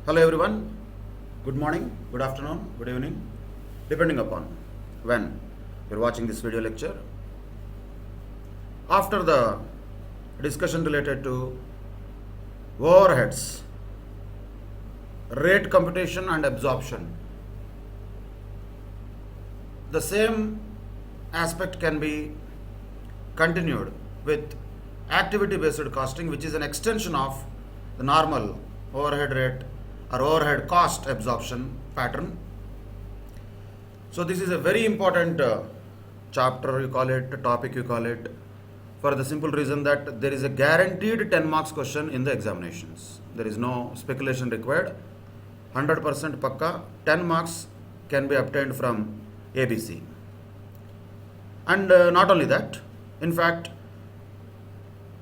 Hello everyone, good morning, good afternoon, good evening, depending upon when you're watching this video lecture. After the discussion related to overheads, rate computation and absorption, the same aspect can be continued with activity based costing, which is an extension of the normal overhead rate or overhead cost absorption pattern. So this is a very important chapter, you call it, topic you call it, for the simple reason that there is a guaranteed 10 marks question in the examinations. There is no speculation required. 100% pakka 10 marks can be obtained from ABC. And not only that, in fact,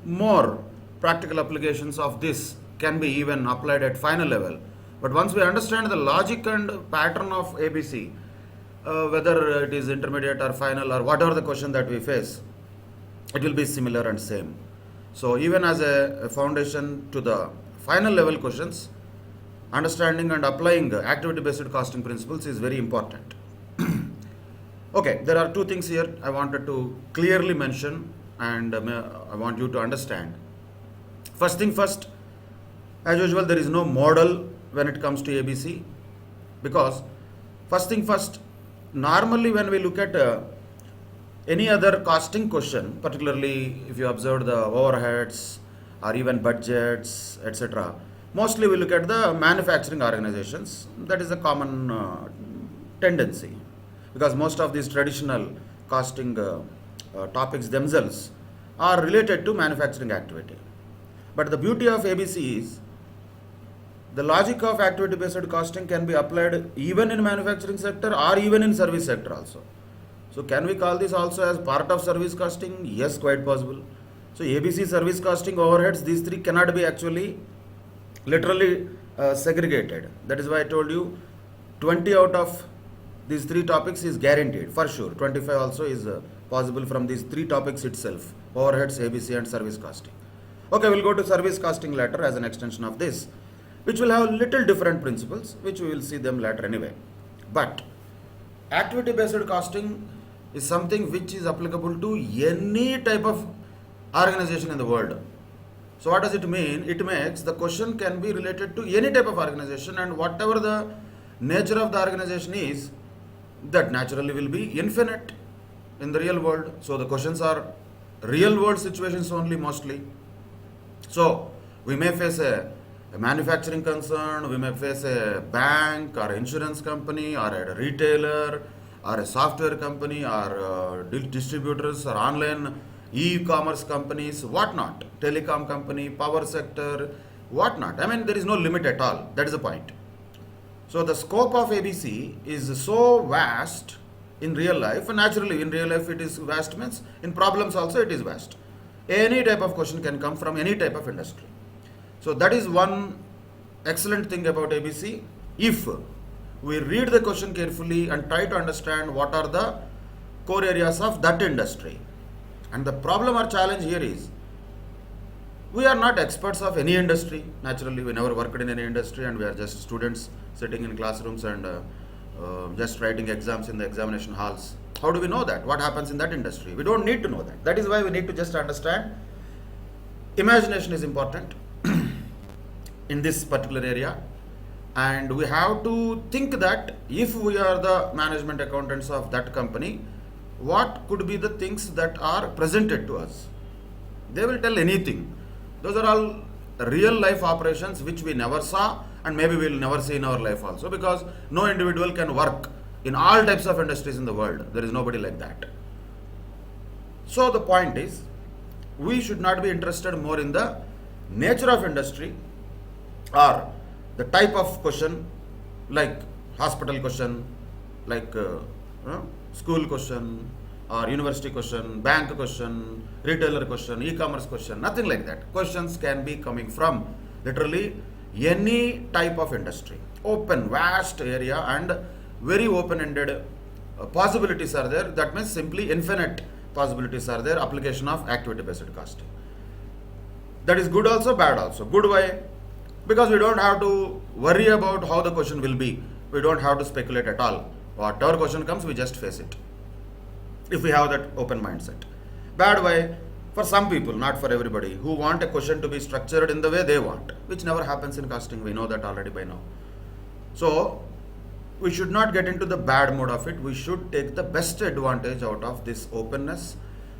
more practical applications of this can be even applied at final level. But once we understand the logic and pattern of ABC, whether it is intermediate or final or whatever the question that we face, it will be similar and same. So even as a foundation to the final level questions, understanding and applying activity based costing principles is very important. Okay, there are two things here I wanted to clearly mention and I want you to understand. First thing first, as usual, there is no model when it comes to ABC, because first thing first, normally when we look at any other costing question, particularly if you observe the overheads or even budgets, etc., mostly we look at the manufacturing organizations. That is a common tendency, because most of these traditional costing topics themselves are related to manufacturing activity. But the beauty of ABC is the logic of activity based costing can be applied even in manufacturing sector or even in service sector also. So can we call this also as part of service costing? Yes, quite possible. So ABC, service costing, overheads, these three cannot be actually literally segregated. That is why I told you 20 out of these three topics is guaranteed for sure. 25 also is possible from these three topics itself: overheads, ABC and service costing. Okay, we'll go to service costing later as an extension of this, which will have little different principles, which we will see them later anyway. But activity based costing is something which is applicable to any type of organization in the world. So what does it mean? It makes the question can be related to any type of organization, and whatever the nature of the organization is, that naturally will be infinite in the real world. So the questions are real world situations only mostly. So we may face a manufacturing concern, we may face a bank or insurance company or a retailer or a software company or distributors or online e-commerce companies, whatnot, telecom company, power sector, whatnot. I mean, there is no limit at all. That is the point. So the scope of ABC is so vast in real life, and naturally in real life it is vast means in problems also it is vast. Any type of question can come from any type of industry. So that is one excellent thing about ABC. If we read the question carefully and try to understand what are the core areas of that industry. And the problem or challenge here is, we are not experts of any industry. Naturally, we never worked in any industry and we are just students sitting in classrooms and just writing exams in the examination halls. How do we know that? What happens in that industry? We don't need to know that. That is why we need to just understand. Imagination is important in this particular area, and we have to think that if we are the management accountants of that company, what could be the things that are presented to us? They will tell anything. Those are all real life operations which we never saw and maybe we will never see in our life also, because no individual can work in all types of industries in the world. There is nobody like that. So the point is, we should not be interested more in the nature of industry or the type of question, like hospital question, like school question or university question, bank question, retailer question, e-commerce question, nothing like that. Questions can be coming from literally any type of industry. Open, vast area and very open-ended possibilities are there. That means simply infinite possibilities are there. Application of activity-based costing. That is good also, bad also. Good way, because we don't have to worry about how the question will be. We don't have to speculate at all. Whatever question comes, we just face it. If we have that open mindset. Bad way for some people, not for everybody, who want a question to be structured in the way they want, which never happens in casting. We know that already by now. So we should not get into the bad mode of it. We should take the best advantage out of this openness,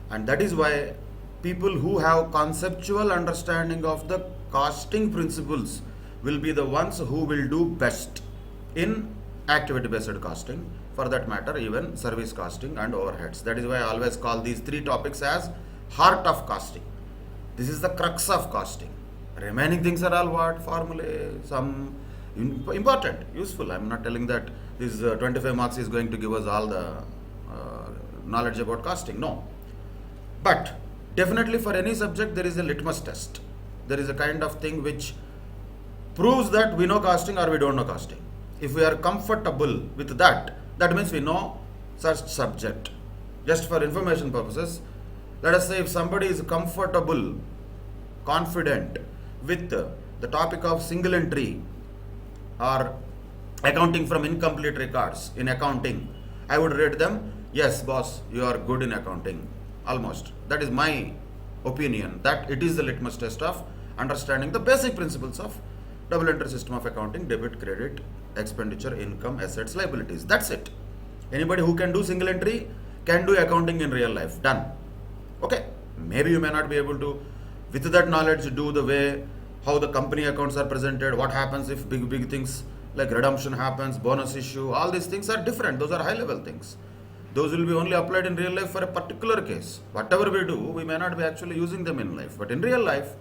and that is why people who have conceptual understanding of the casting principles will be the ones who will do best in activity based costing, for that matter even service costing and overheads. That is why I always call these three topics as heart of costing. This is the crux of costing. Remaining things are all what? Formulae, some important, useful. I am not telling that this 25 marks is going to give us all the knowledge about costing. No. But definitely for any subject there is a litmus test. There is a kind of thing which proves that we know costing or we don't know costing. If we are comfortable with that, that means we know such subject. Just for information purposes, let us say if somebody is comfortable, confident with the topic of single entry or accounting from incomplete records in accounting, I would rate them, yes boss, you are good in accounting, almost. That is my opinion, that it is the litmus test of understanding the basic principles of double entry system of accounting: debit, credit, expenditure, income, assets, liabilities. That's it. Anybody who can do single entry can do accounting in real life. Done. Okay. Maybe you may not be able to, with that knowledge, do the way how the company accounts are presented, what happens if big things like redemption happens, bonus issue, all these things are different. Those are high level things. Those will be only applied in real life for a particular case. Whatever we do, we may not be actually using them in life. But in real life,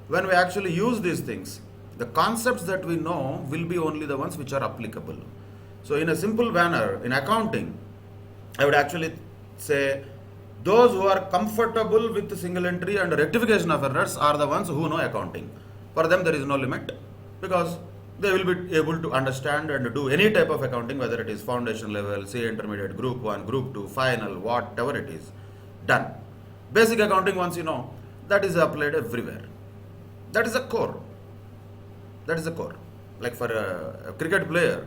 when we actually use these things, the concepts that we know will be only the ones which are applicable. So in a simple manner, in accounting, I would actually say those who are comfortable with the single entry and rectification of errors are the ones who know accounting. For them there is no limit, because they will be able to understand and do any type of accounting, whether it is foundation level, say intermediate, group 1, group 2, final, whatever it is. Done. Basic accounting, once you know, that is applied everywhere. That is a core. That is the core. Like for a cricket player,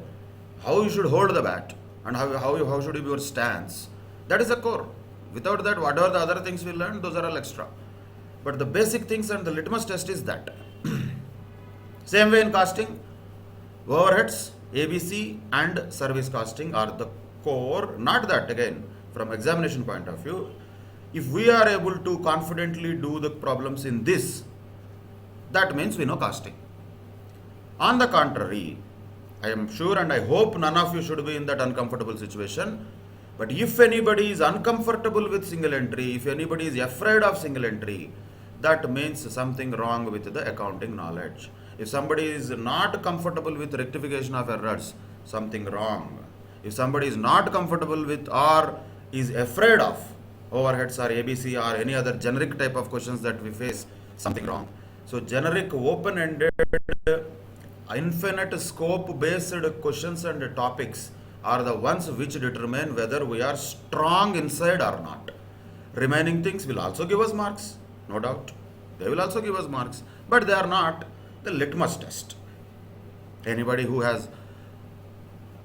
how you should hold the bat and how should be your stance. That is the core. Without that, whatever the other things we learn, those are all extra. But the basic things and the litmus test is that. Same way in costing, overheads, ABC and service costing are the core. Not that, again, from examination point of view, if we are able to confidently do the problems in this, that means we know costing. On the contrary, I am sure and I hope none of you should be in that uncomfortable situation. But if anybody is uncomfortable with single entry, if anybody is afraid of single entry, that means something wrong with the accounting knowledge. If somebody is not comfortable with rectification of errors, something wrong. If somebody is not comfortable with or is afraid of overheads or ABC or any other generic type of questions that we face, something wrong. So generic, open-ended, infinite scope based questions and topics are the ones which determine whether we are strong inside or not. Remaining things will also give us marks, no doubt. They will also give us marks, but they are not the litmus test. Anybody who has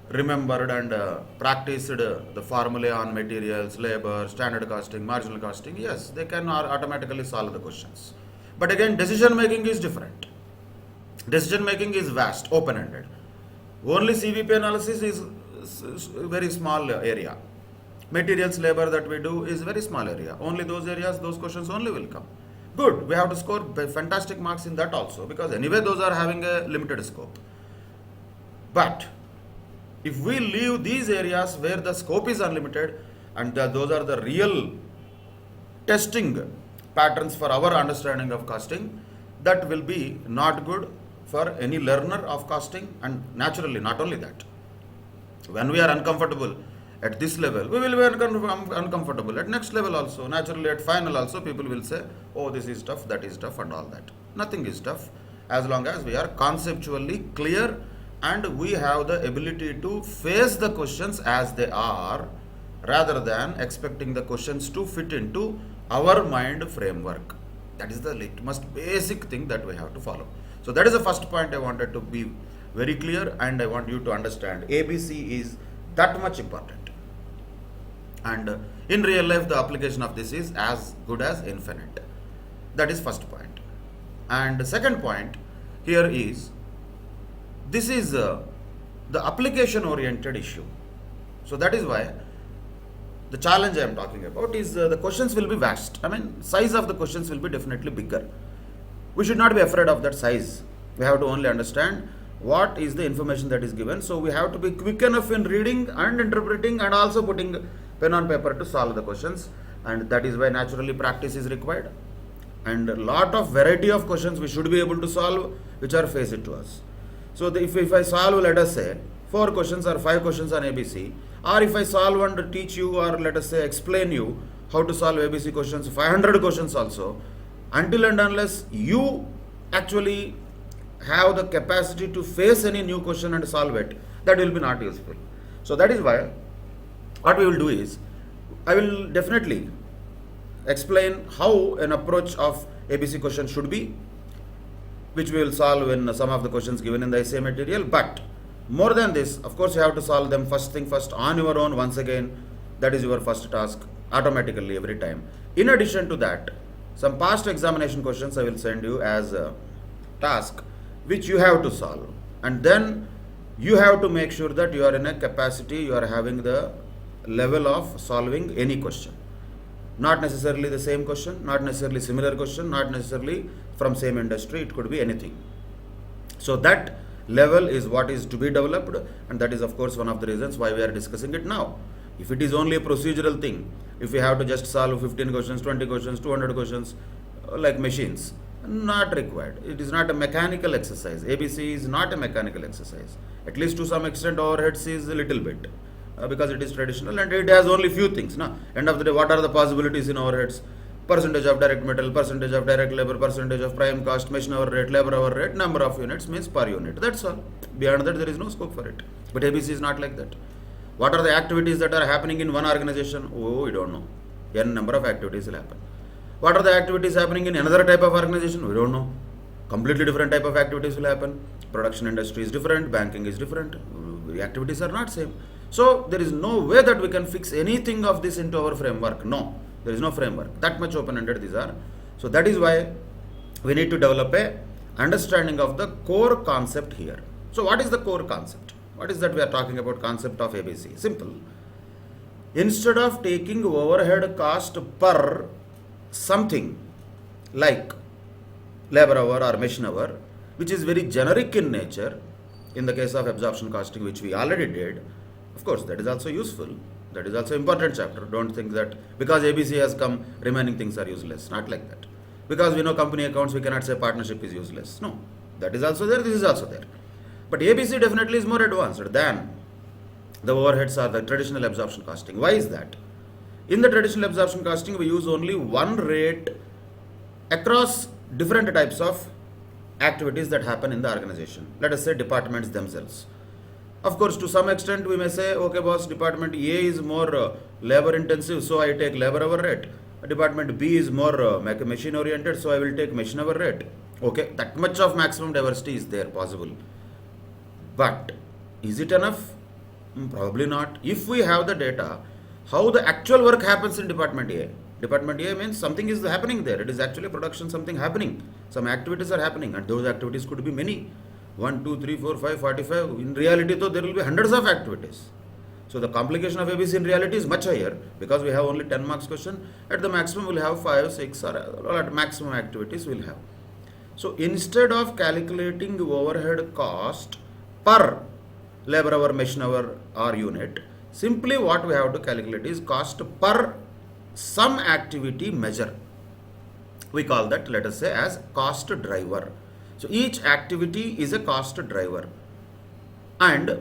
remembered and practiced the formulae on materials, labor, standard costing, marginal costing, yes, they can automatically solve the questions. But again, decision making is different. Decision making is vast, open-ended. Only CVP analysis is very small area. Materials, labor that we do is very small area. Only those areas, those questions only will come. Good, we have to score fantastic marks in that also, because anyway those are having a limited scope. But if we leave these areas where the scope is unlimited and those are the real testing patterns for our understanding of costing, that will be not good for any learner of costing. And naturally, not only that, when we are uncomfortable at this level, we will be uncomfortable at next level also. Naturally, at final also, people will say, oh, this is tough, that is tough and all that. Nothing is tough as long as we are conceptually clear and we have the ability to face the questions as they are, rather than expecting the questions to fit into our mind framework. That is the most basic thing that we have to follow. So that is the first point I wanted to be very clear, and I want you to understand ABC is that much important. And in real life, the application of this is as good as infinite. That is first point. And the second point here is, this is the application oriented issue. So that is why the challenge I am talking about is the questions will be vast. I mean, size of the questions will be definitely bigger. We should not be afraid of that size. We have to only understand what is the information that is given. So we have to be quick enough in reading and interpreting and also putting pen on paper to solve the questions. And that is why naturally practice is required. And a lot of variety of questions we should be able to solve which are faced to us. So if I solve, let us say, 4 questions or 5 questions on ABC, or if I solve and teach you, or let us say explain you how to solve ABC questions, 500 questions also, until and unless you actually have the capacity to face any new question and solve it, that will be not useful. So that is why what we will do is, I will definitely explain how an approach of ABC question should be, which we will solve in some of the questions given in the essay material. But more than this, of course, you have to solve them first thing first on your own once again. That is your first task automatically every time. In addition to that, some past examination questions I will send you as a task which you have to solve. And then you have to make sure that you are in a capacity, you are having the level of solving any question. Not necessarily the same question, not necessarily similar question, not necessarily from same industry, it could be anything. So that level is what is to be developed, and that is of course one of the reasons why we are discussing it now. If it is only a procedural thing, if we have to just solve 15 questions, 20 questions, 200 questions like machines, not required. It is not a mechanical exercise. ABC is not a mechanical exercise. At least to some extent overheads is a little bit. Because it is traditional and it has only few things. End of the day, what are the possibilities in overheads? Percentage of direct material, percentage of direct labor, percentage of prime cost, machine hour rate, labor hour rate, number of units means per unit. That's all. Beyond that, there is no scope for it. But ABC is not like that. What are the activities that are happening in one organization? Oh, we don't know. N number of activities will happen. What are the activities happening in another type of organization? We don't know. Completely different type of activities will happen. Production industry is different, banking is different. The activities are not same. So there is no way that we can fix anything of this into our framework. No, there is no framework. That much open-ended these are. So that is why we need to develop a understanding of the core concept here. So what is the core concept? What is that we are talking about concept of ABC? Simple. Instead of taking overhead cost per something like labor hour or machine hour, which is very generic in nature, in the case of absorption costing, which we already did, of course, that is also useful. That is also important chapter. Don't think that because ABC has come, remaining things are useless. Not like that. Because we know company accounts, we cannot say partnership is useless. No, that is also there, this is also there. But ABC definitely is more advanced than the overheads or the traditional absorption costing. Why is that? In the traditional absorption costing, we use only one rate across different types of activities that happen in the organization. Let us say departments themselves. Of course, to some extent, we may say, okay, boss, department A is more labor intensive, so I take labor hour rate. Department B is more machine oriented, so I will take machine hour rate. Okay, that much of maximum diversity is there possible. But is it enough? Probably not. If we have the data, how the actual work happens in Department A. Department A means something is happening there. It is actually production, something happening. Some activities are happening, and those activities could be many. 1, 2, 3, 4, 5, 45. In reality, though, there will be hundreds of activities. So the complication of ABC in reality is much higher because we have only 10 marks question. At the maximum, we'll have 5, 6, or at maximum activities we'll have. So instead of calculating overhead cost per labor hour, machine hour, or unit, simply what we have to calculate is cost per some activity measure. We call that, let us say, as cost driver. So each activity is a cost driver, and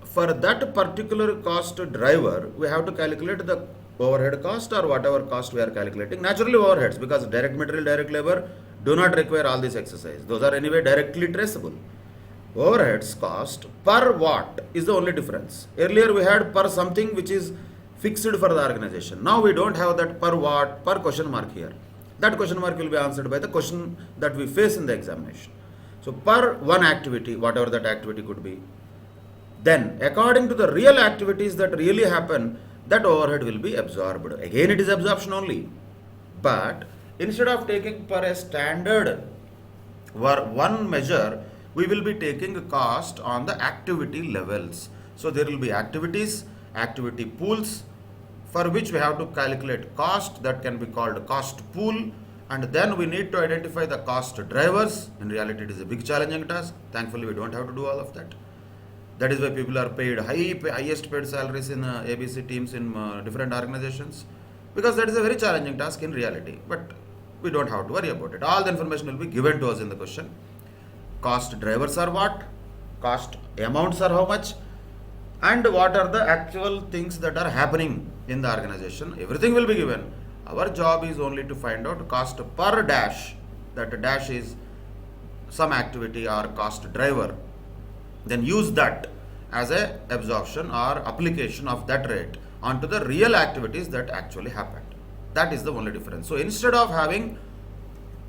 for that particular cost driver, we have to calculate the overhead cost or whatever cost we are calculating. Naturally overheads, because direct material, direct labor do not require all this exercise. Those are anyway directly traceable. Overheads cost per what is the only difference. Earlier we had per something which is fixed for the organization. Now we don't have that per what, per question mark here. That question mark will be answered by the question that we face in the examination. So per one activity, whatever that activity could be, then according to the real activities that really happen, that overhead will be absorbed. Again, it is absorption only. But instead of taking per a standard or one measure, we will be taking cost on the activity levels. So there will be activities, activity pools, for which we have to calculate cost, that can be called cost pool, and then we need to identify the cost drivers. In reality, it is a big challenging task. Thankfully, we don't have to do all of that. That is why people are paid highest paid salaries in ABC teams in different organizations, because that is a very challenging task in reality. But we don't have to worry about it. All the information will be given to us in the question. Cost drivers are what? Cost amounts are how much? And what are the actual things that are happening in the organization? Everything will be given. Our job is only to find out cost per dash. That dash is some activity or cost driver. Then use that as a absorption or application of that rate onto the real activities that actually happened. That is the only difference. So instead of having,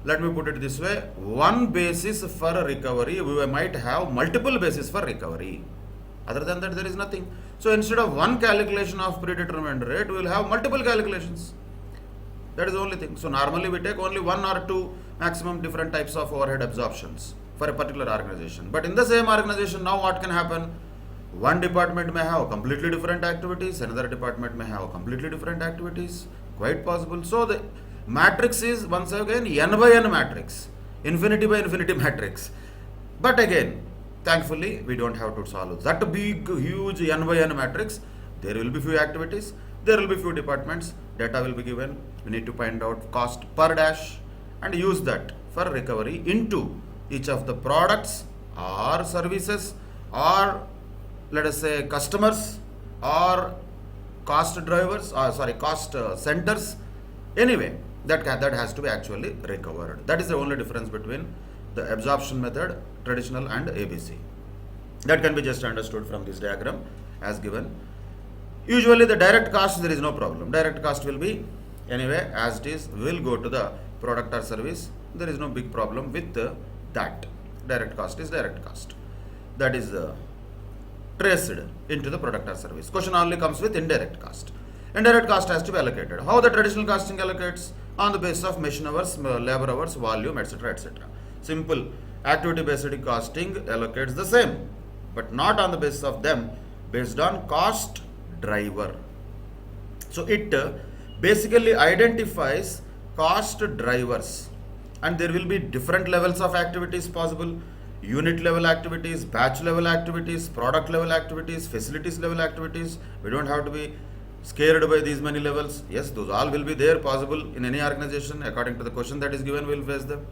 let me put it this way, one basis for recovery, we might have multiple bases for recovery. Other than that, there is nothing. So instead of one calculation of predetermined rate, we will have multiple calculations. That is the only thing. So normally we take only one or two maximum different types of overhead absorptions for a particular organization. But in the same organization, now what can happen? One department may have completely different activities, another department may have completely different activities. Quite possible. So the matrix is once again n by n matrix, infinity by infinity matrix. But again, thankfully, we don't have to solve that big, huge n by n matrix. There will be few activities, there will be few departments, data will be given. We need to find out cost per dash and use that for recovery into each of the products or services, or let us say customers, or cost drivers, cost centers. Anyway, that has to be actually recovered. That is the only difference between the absorption method, traditional, and ABC. That can be just understood from this diagram as given. Usually the direct cost, there is no problem. Direct cost will be anyway as it is, will go to the product or service. There is no big problem with that. Direct cost is direct cost. That is traced into the product or service. Question only comes with indirect cost. Indirect cost has to be allocated. How the traditional costing allocates? On the basis of machine hours, labor hours, volume, etc., etc. Simple activity based costing allocates the same, but not on the basis of them, based on cost driver. So it basically identifies cost drivers, and there will be different levels of activities possible. Unit level activities, batch level activities, product level activities, facilities level activities. We don't have to be scared by these many levels. Yes, those all will be there possible in any organization. According to the question that is given, we will face them.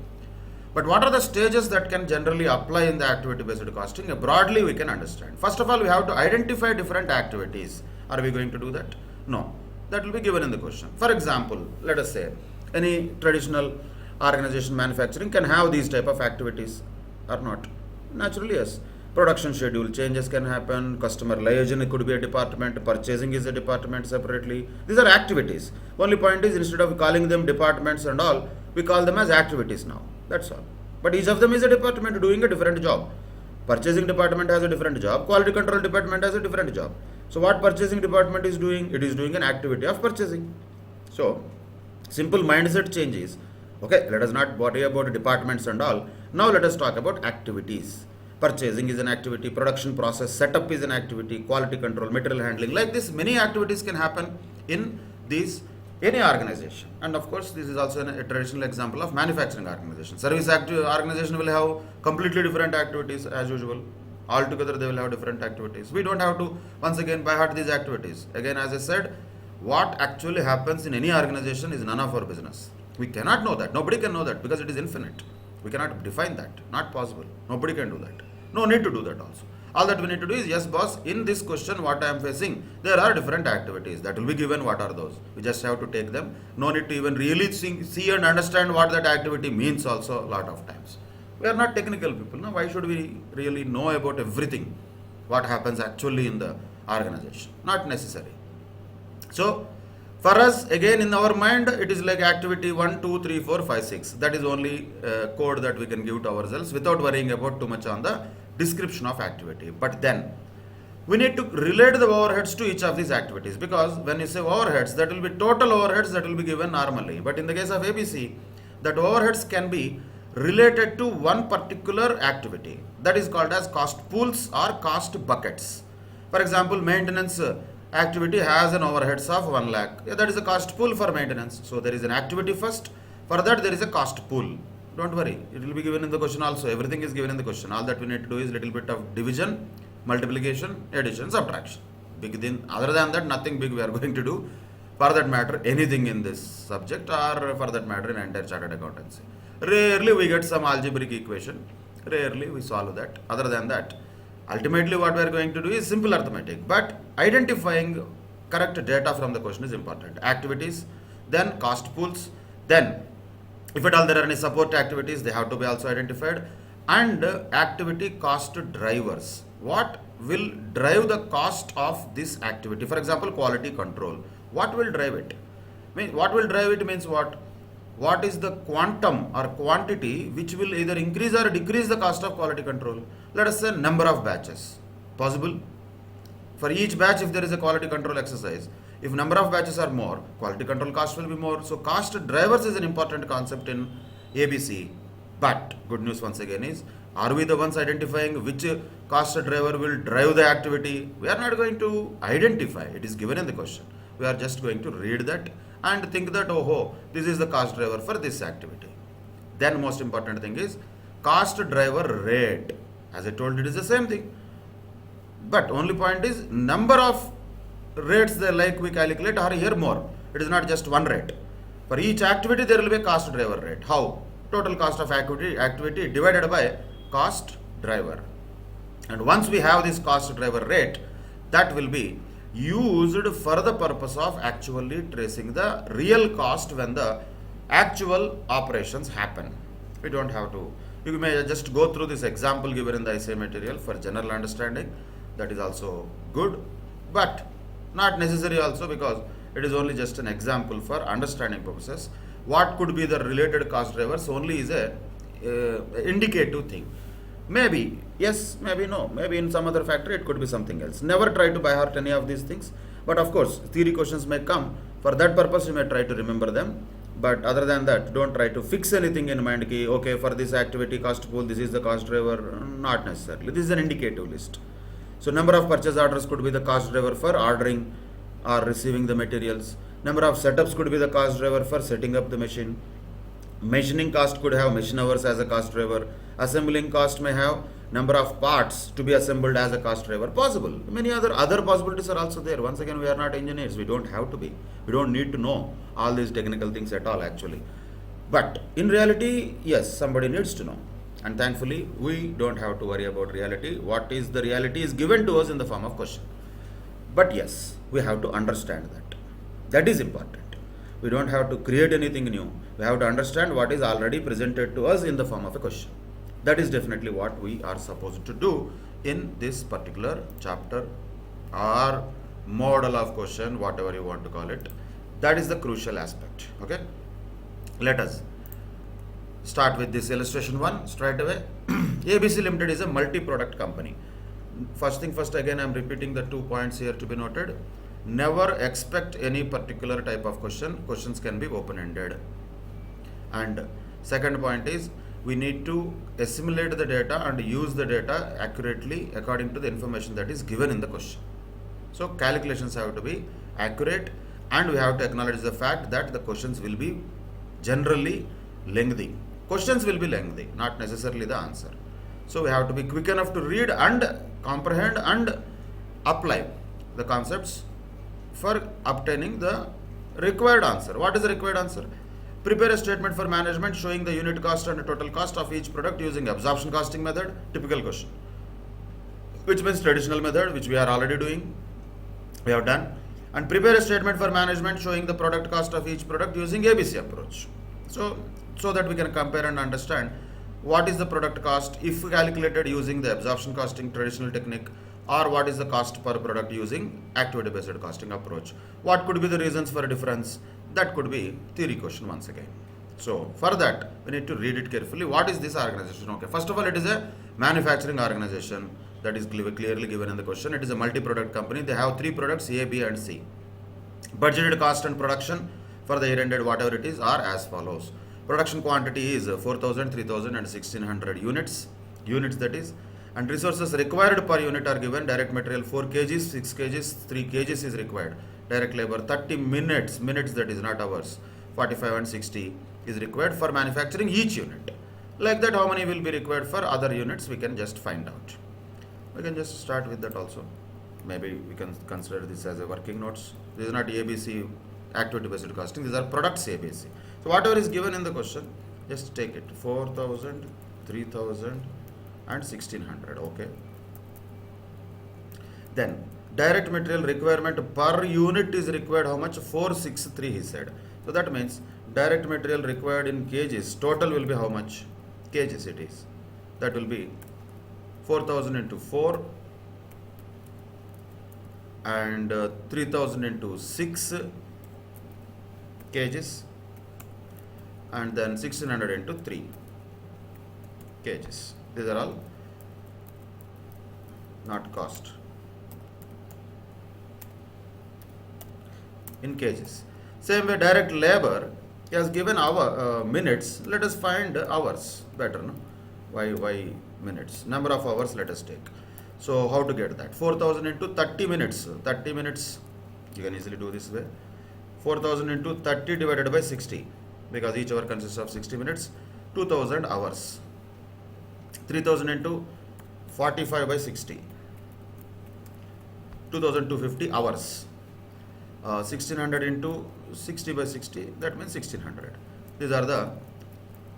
But what are the stages that can generally apply in the activity based costing? Broadly we can understand. First of all, we have to identify different activities. Are we going to do that? No. That will be given in the question. For example, let us say any traditional organization manufacturing can have these type of activities or not. Naturally, yes. Production schedule changes can happen, customer liaison could be a department, purchasing is a department separately. These are activities. Only point is, instead of calling them departments and all, we call them as activities now. That's all. But each of them is a department doing a different job. Purchasing department has a different job, quality control department has a different job. So what purchasing department is doing? It is doing an activity of purchasing. So simple mindset changes. Okay, let us not worry about departments and all. Now let us talk about activities. Purchasing is an activity, production process setup is an activity, quality control, material handling. Like this, many activities can happen in any organization. And of course, this is also a traditional example of manufacturing organization. Service organization will have completely different activities as usual. Altogether, they will have different activities. We don't have to, once again, by heart these activities. Again, as I said, what actually happens in any organization is none of our business. We cannot know that. Nobody can know that because it is infinite. We cannot define that. Not possible. Nobody can do that. No need to do that also. All that we need to do is, yes boss, in this question what I am facing, there are different activities that will be given. What are those? We just have to take them. No need to even really see and understand what that activity means also a lot of times. We are not technical people. No? Why should we really know about everything? What happens actually in the organization? Not necessary. So, For us, again in our mind, it is like activity 1, 2, 3, 4, 5, 6. That is only code that we can give to ourselves without worrying about too much on the description of activity. But then we need to relate the overheads to each of these activities, because when you say overheads, that will be total overheads that will be given normally. But in the case of ABC, that overheads can be related to one particular activity. That is called as cost pools or cost buckets. For example, maintenance activity has an overheads of 1 lakh. Yeah, that is a cost pool for maintenance. So there is an activity first. For that there is a cost pool. Don't worry, it will be given in the question also. Everything is given in the question. All that we need to do is little bit of division, multiplication, addition, subtraction. Big thing. Other than that, nothing big we are going to do. For that matter, anything in this subject, or for that matter in entire chartered accountancy. Rarely we get some algebraic equation. Rarely we solve that. Other than that, ultimately what we are going to do is simple arithmetic. But identifying correct data from the question is important. Activities, then cost pools, then if at all there are any support activities, they have to be also identified, and activity cost drivers. What will drive the cost of this activity? For example, quality control. What will drive it? What will drive it means what? What is the quantum or quantity which will either increase or decrease the cost of quality control? Let us say number of batches. Possible? For each batch, if there is a quality control exercise, if number of batches are more, quality control cost will be more. So cost drivers is an important concept in ABC. But good news once again is, are we the ones identifying which cost driver will drive the activity? We are not going to identify. It is given in the question. We are just going to read that and think that, oh, this is the cost driver for this activity. Then most important thing is cost driver rate. As I told, it is the same thing. But only point is number of rates they like we calculate are here more. It is not just one rate. For each activity there will be a cost driver rate. How? Total cost of activity divided by cost driver. And once we have this cost driver rate, that will be used for the purpose of actually tracing the real cost when the actual operations happen. We don't have to. You may just go through this example given in the essay material for general understanding. That is also good, but not necessary also, because it is only just an example for understanding purposes. What could be the related cost drivers only is a indicative thing. Maybe yes, maybe no, maybe in some other factor it could be something else. Never try to by heart any of these things, but of course theory questions may come. For that purpose you may try to remember them, but other than that, don't try to fix anything in mind. Okay, for this activity cost pool, this is the cost driver. Not necessarily. This is an indicative list. So number of purchase orders could be the cost driver for ordering or receiving the materials. Number of setups could be the cost driver for setting up the machine. Machining cost could have machine hours as a cost driver. Assembling cost may have number of parts to be assembled as a cost driver. Possible. Many other possibilities are also there. Once again, we are not engineers. We don't have to be. We don't need to know all these technical things at all actually. But in reality, yes, somebody needs to know. And thankfully, we don't have to worry about reality. What is the reality is given to us in the form of question. But yes, we have to understand that. That is important. We don't have to create anything new. We have to understand what is already presented to us in the form of a question. That is definitely what we are supposed to do in this particular chapter or model of question, whatever you want to call it. That is the crucial aspect. Okay. Let us start with this illustration 1 straight away. ABC Limited is a multi-product company. First thing first, again I am repeating the 2 points here to be noted. Never expect any particular type of question. Questions can be open-ended. And second point is, we need to assimilate the data and use the data accurately according to the information that is given in the question. So calculations have to be accurate, and we have to acknowledge the fact that the questions will be generally lengthy. Questions will be lengthy, not necessarily the answer. So we have to be quick enough to read and comprehend and apply the concepts for obtaining the required answer. What is the required answer? Prepare a statement for management showing the unit cost and total cost of each product using absorption costing method. Typical question, which means traditional method, which we are already doing. We have done. And prepare a statement for management showing the product cost of each product using ABC approach. So that we can compare and understand what is the product cost if calculated using the absorption costing traditional technique, or what is the cost per product using activity based costing approach. What could be the reasons for difference? That could be theory question once again. So for that we need to read it carefully. What is this organization? Okay, first of all, it is a manufacturing organization, that is clearly given in the question. It is a multi-product company. They have 3 products, A, B and C. Budgeted cost and production for the year ended, whatever it is, are as follows. Production quantity is 4,000, 3,000 and 1,600 units, that is, and resources required per unit are given. Direct material 4 kgs, 6 kgs, 3 kgs is required. Direct labor 30 minutes, that is not hours, 45 and 60 is required for manufacturing each unit. Like that, how many will be required for other units, we can just find out. We can just start with that also. Maybe we can consider this as a working notes. This is not ABC activity based costing, these are products ABC. So whatever is given in the question, just take it. 4,000, 3,000 and 1,600. Okay. Then direct material requirement per unit is required how much? 463 he said. So that means direct material required in kgs, total will be how much? Kgs it is. That will be 4,000 into 4 and 3,000 into 6 kgs and then 1,600 into 3 kgs. These are all not cost in kgs. Same way direct labor, he has given hour minutes. Let us find hours better, no? Why minutes? Number of hours let us take. So how to get that? 4,000 into 30 minutes. 30 minutes, you can easily do this way. 4,000 into 30 divided by 60, because each hour consists of 60 minutes. 2,000 hours. 3,000 into 45 by 60. 2,250 hours. 1,600 into 60 by 60, that means 1,600. This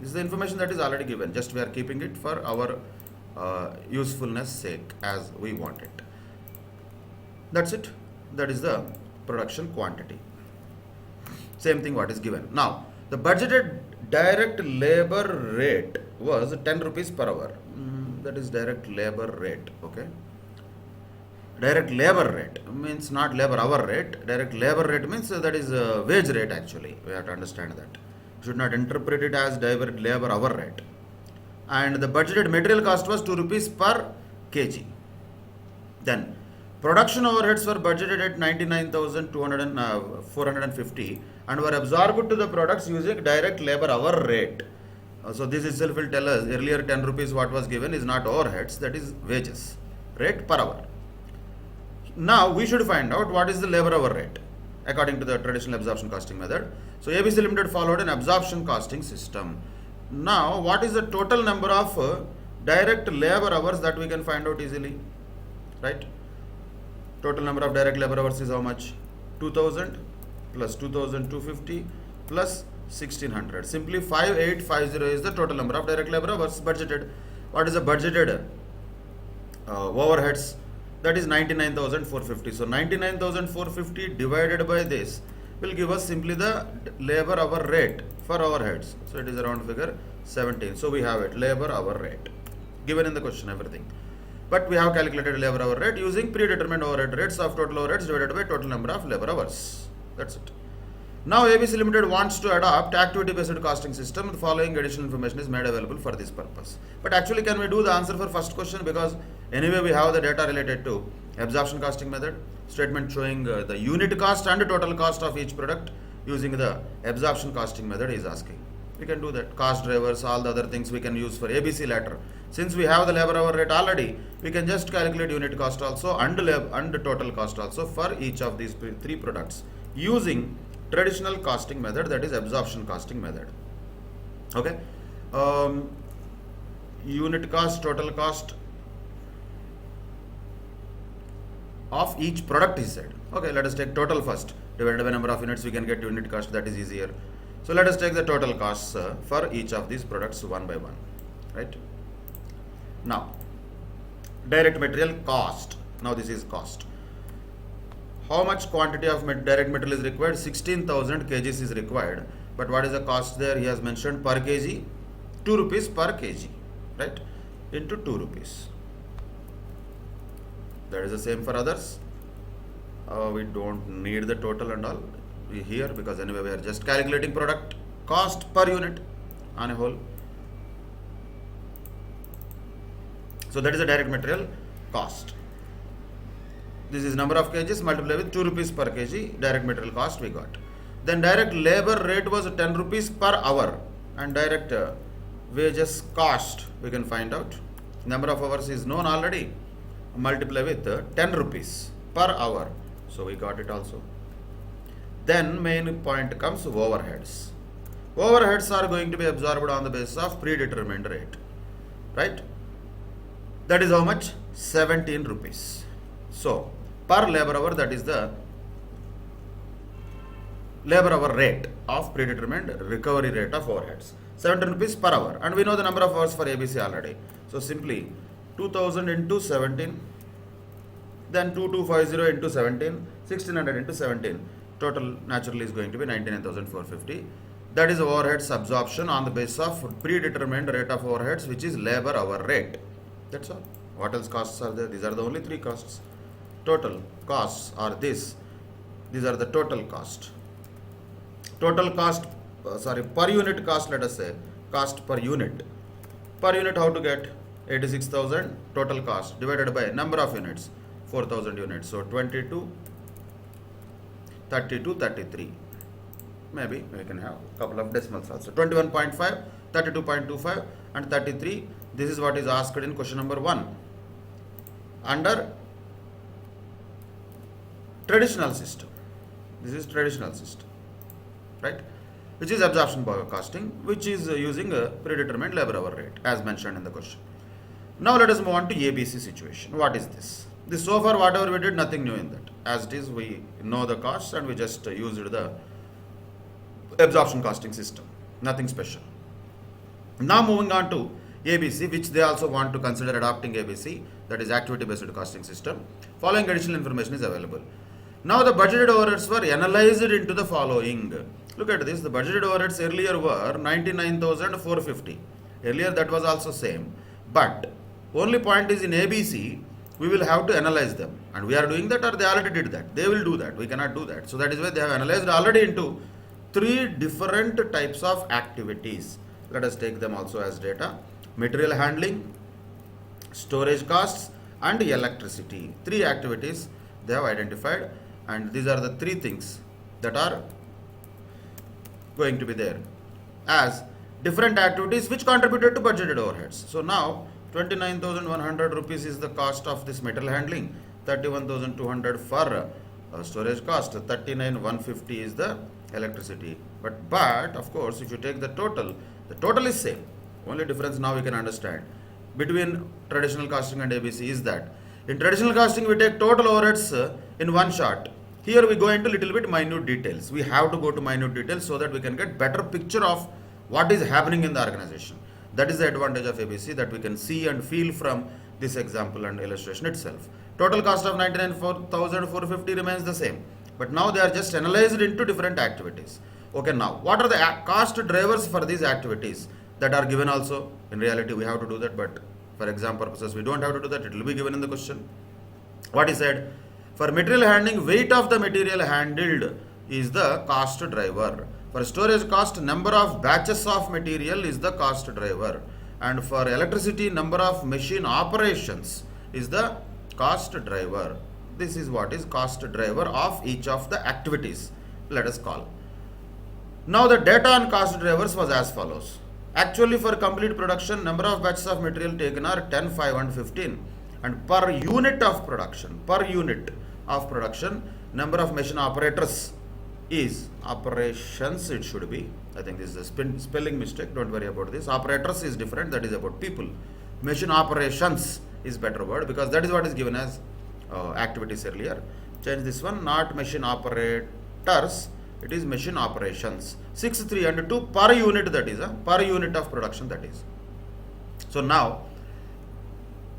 is the information that is already given. Just we are keeping it for our usefulness sake as we want it. That's it. That is the production quantity. Same thing what is given. Now the budgeted direct labor rate was 10 rupees per hour. That is direct labor rate. Okay. Direct labor rate means not labor hour rate. Direct labor rate means that is wage rate actually. We have to understand that. Should not interpret it as direct labor hour rate. And the budgeted material cost was 2 rupees per kg. Then production overheads were budgeted at 99,450 and were absorbed to the products using direct labor hour rate. So this itself will tell us earlier 10 rupees what was given is not overheads, that is wages rate per hour. Now we should find out what is the labor hour rate according to the traditional absorption costing method. So ABC Limited followed an absorption costing system. Now what is the total number of direct labor hours that we can find out easily, right? Total number of direct labor hours is how much? 2,000 plus 2,250 plus 1,600. Simply 5,850 is the total number of direct labor hours budgeted. What is the budgeted overheads? That is 99,450. So 99,450 divided by this will give us simply the labor hour rate for overheads. So it is around figure 17. So we have it, labor hour rate, given in the question everything. But we have calculated labor hour rate using predetermined overhead rates of total overheads divided by total number of labor hours. That's it. Now ABC Limited wants to adopt activity based costing system. The following additional information is made available for this purpose. But actually can we do the answer for first question, because anyway we have the data related to absorption costing method, statement showing the unit cost and total cost of each product using the absorption costing method is asking. We can do that. Cost drivers, all the other things we can use for ABC later. Since we have the labor hour rate already, we can just calculate unit cost also and total cost also for each of these 3 products using traditional costing method, that is absorption costing method. Okay. Unit cost, total cost of each product is said. Okay, let us take total first. Divided by number of units we can get unit cost, that is easier. So let us take the total costs for each of these products one by one, right? Now direct material cost. Now this is cost. How much quantity of direct material is required? 16,000 kgs is required. But what is the cost there? He has mentioned per kg, 2 rupees per kg. right, into 2 rupees. That is the same for others. We don't need the total and all here, because anyway we are just calculating product cost per unit on a whole. So that is the direct material cost. This is number of kgs multiplied with 2 rupees per kg, direct material cost we got. Then direct labor rate was 10 rupees per hour, and direct wages cost we can find out. Number of hours is known already, multiply with 10 rupees per hour. So we got it also. Then main point comes overheads. Overheads are going to be absorbed on the basis of predetermined rate, right? That is how much? 17 rupees. So per labor hour, that is the labor hour rate of predetermined recovery rate of overheads. 17 rupees per hour, and we know the number of hours for ABC already. So simply 2000 into 17, then 2250 into 17, 1600 into 17. Total naturally is going to be 99,450. That is overheads absorption on the basis of predetermined rate of overheads, which is labor hour rate. That's all. What else costs are there? These are the only 3 costs. Total costs are this. These are the total cost. Total cost, per unit cost, let us say, cost per unit. Per unit, how to get? 86,000 total cost divided by number of units, 4,000 units. So 22, 32, 33. Maybe we can have a couple of decimals also. 21.5, 32.25 and 33. This is what is asked in question number 1. Under traditional system. This is traditional system, right? Which is absorption costing, which is using a predetermined labor hour rate as mentioned in the question. Now let us move on to ABC situation. What is this? This so far whatever we did, nothing new in that. As it is, we know the costs and we just used the absorption costing system. Nothing special. Now moving on to ABC, which they also want to consider adopting ABC, that is activity based costing system. Following additional information is available. Now the budgeted overheads were analyzed into the following. Look at this. The budgeted overheads earlier were 99,450. Earlier that was also same. But only point is in ABC, we will have to analyze them. And we are doing that, or they already did that. They will do that. We cannot do that. So that is why they have analyzed already into 3 different types of activities. Let us take them also as data. Material handling, storage costs and electricity. 3 activities they have identified, and these are the 3 things that are going to be there as different activities which contributed to budgeted overheads. So now 29,100 rupees is the cost of this material handling, 31,200 for storage cost, 39,150 is the electricity. But of course, if you take the total is same. Only difference now we can understand between traditional costing and ABC is that in traditional costing we take total overheads in one shot. Here we go into little bit minute details. We have to go to minute details so that we can get better picture of what is happening in the organization. That is the advantage of ABC, that we can see and feel from this example and illustration itself. Total cost of 99,450 remains the same, but now they are just analyzed into different activities. Okay, now what are the cost drivers for these activities that are given also? In reality we have to do that, but for exam purposes we don't have to do that. It will be given in the question. What is said? For material handling, weight of the material handled is the cost driver. For storage cost, number of batches of material is the cost driver. And for electricity, number of machine operations is the cost driver. This is what is cost driver of each of the activities. Let us call. Now the data on cost drivers was as follows. Actually, for complete production, number of batches of material taken are 10, 5 and 15. And per unit of production, number of machine operators is operations, it should be. I think this is a spelling mistake, don't worry about this. Operators is different, that is about people. Machine operations is better word, because that is what is given as activities earlier. Change this one, not machine operators, it is machine operations. 6302 per unit, that is per unit of production, that is. So now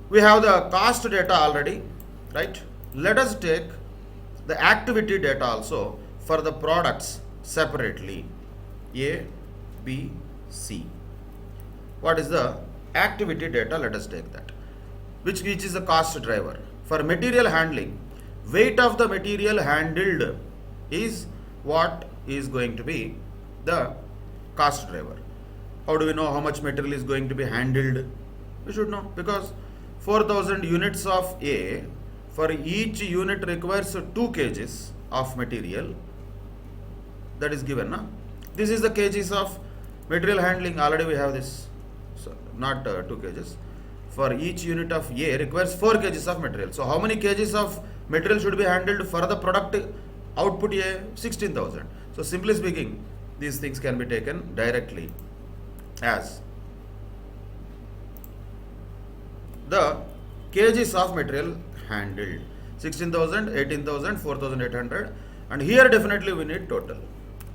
we have the cost data already, right? Let us take the activity data also for the products separately. A, B, C. What is the activity data, let us take that, which is a cost driver. For material handling, weight of the material handled is what is going to be the cost driver. How do we know how much material is going to be handled? We should know, because 4000 units of A, for each unit requires 2 kgs of material. That is given, na? This is the kgs of material handling. Already we have this, so not 2 kgs. For each unit of A requires 4 kgs of material. So how many kgs of material should be handled for the product output A? 16,000. So simply speaking, these things can be taken directly as the kgs of material handled. 16,000, 18,000, 4,800, and here definitely we need total,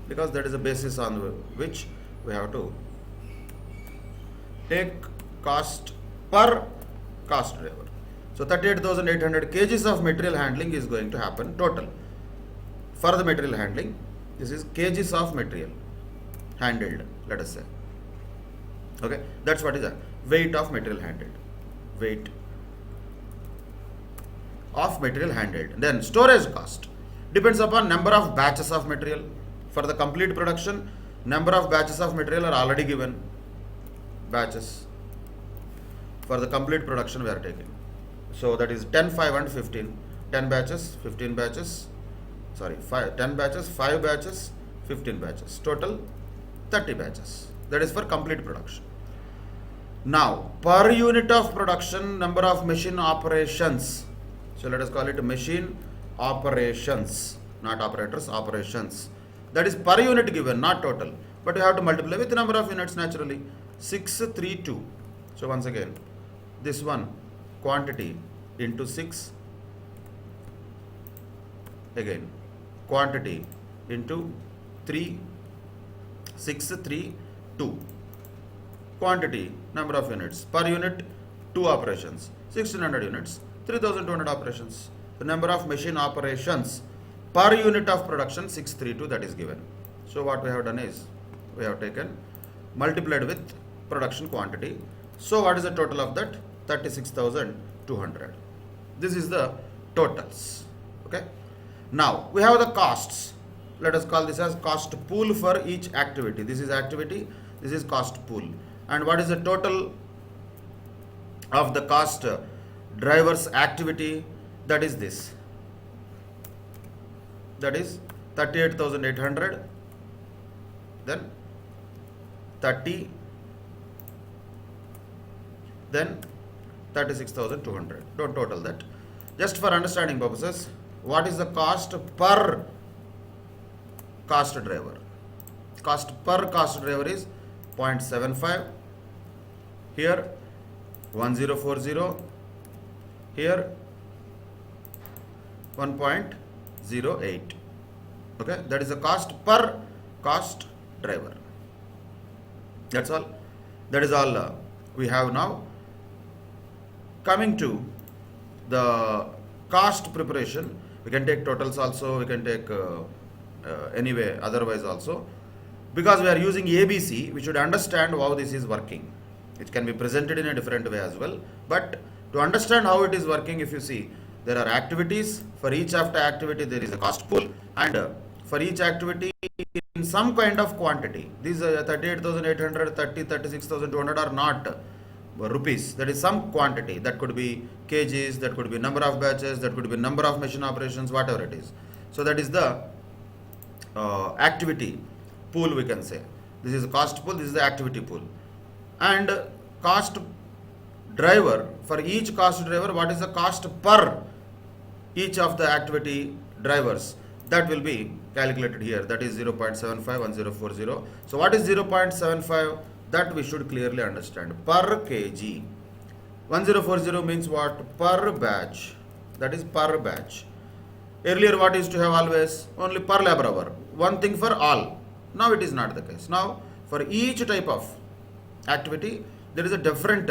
because that is the basis on which we have to take cost per cost driver. So 38,800 kgs of material handling is going to happen total. For the material handling, this is kgs of material handled, let us say. Okay, that's what is the weight of material handled. Weight of material handled. Then storage cost depends upon number of batches of material. For the complete production, number of batches of material are already given. Batches. For the complete production we are taking. So that is 10, 5 and 15. 10 batches, 15 batches. Sorry, 10 batches, 5 batches, 15 batches. Total 30 batches. That is for complete production. Now, per unit of production, number of machine operations. So let us call it machine operations, not operators, operations. That is per unit given, not total. But you have to multiply with the number of units naturally. 632. So once again, this one quantity into 6. Again, quantity into 3. 632. Quantity, number of units. Per unit, 2 operations. 1600 units. 3200 operations. The number of machine operations per unit of production 632, that is given. So what we have done is we have taken multiplied with production quantity. So what is the total of that? 36,200. This is the totals. Okay. Now we have the costs. Let us call this as cost pool for each activity. This is activity. This is cost pool. And what is the total of the cost drivers activity? That is this. That is 38,800. Then 30. Then 36,200. Don't total that. Just for understanding purposes, what is the cost per cost driver? Cost per cost driver is 0.75. Here 1040. Here 1.08. Okay, that is the cost per cost driver. That's all. That is all we have now. Coming to the cost preparation, we can take totals also, we can take anyway otherwise also. Because we are using ABC, we should understand how this is working. It can be presented in a different way as well. But to understand how it is working, if you see, there are activities. For each after activity, there is a cost pool. And for each activity, in some kind of quantity, these 38,800, 36,200 are not rupees. That is some quantity. That could be kgs, that could be number of batches, that could be number of machine operations, whatever it is. So that is the activity pool, we can say. This is the cost pool, this is the activity pool. And cost driver, for each cost driver, what is the cost per each of the activity drivers? That will be calculated here. That is 0.75 1040. So what is 0.75? That we should clearly understand. Per kg. 1040 means what? Per batch. That is per batch. Earlier what used to have always? Only per labor hour. One thing for all. Now it is not the case. Now for each type of activity, there is a different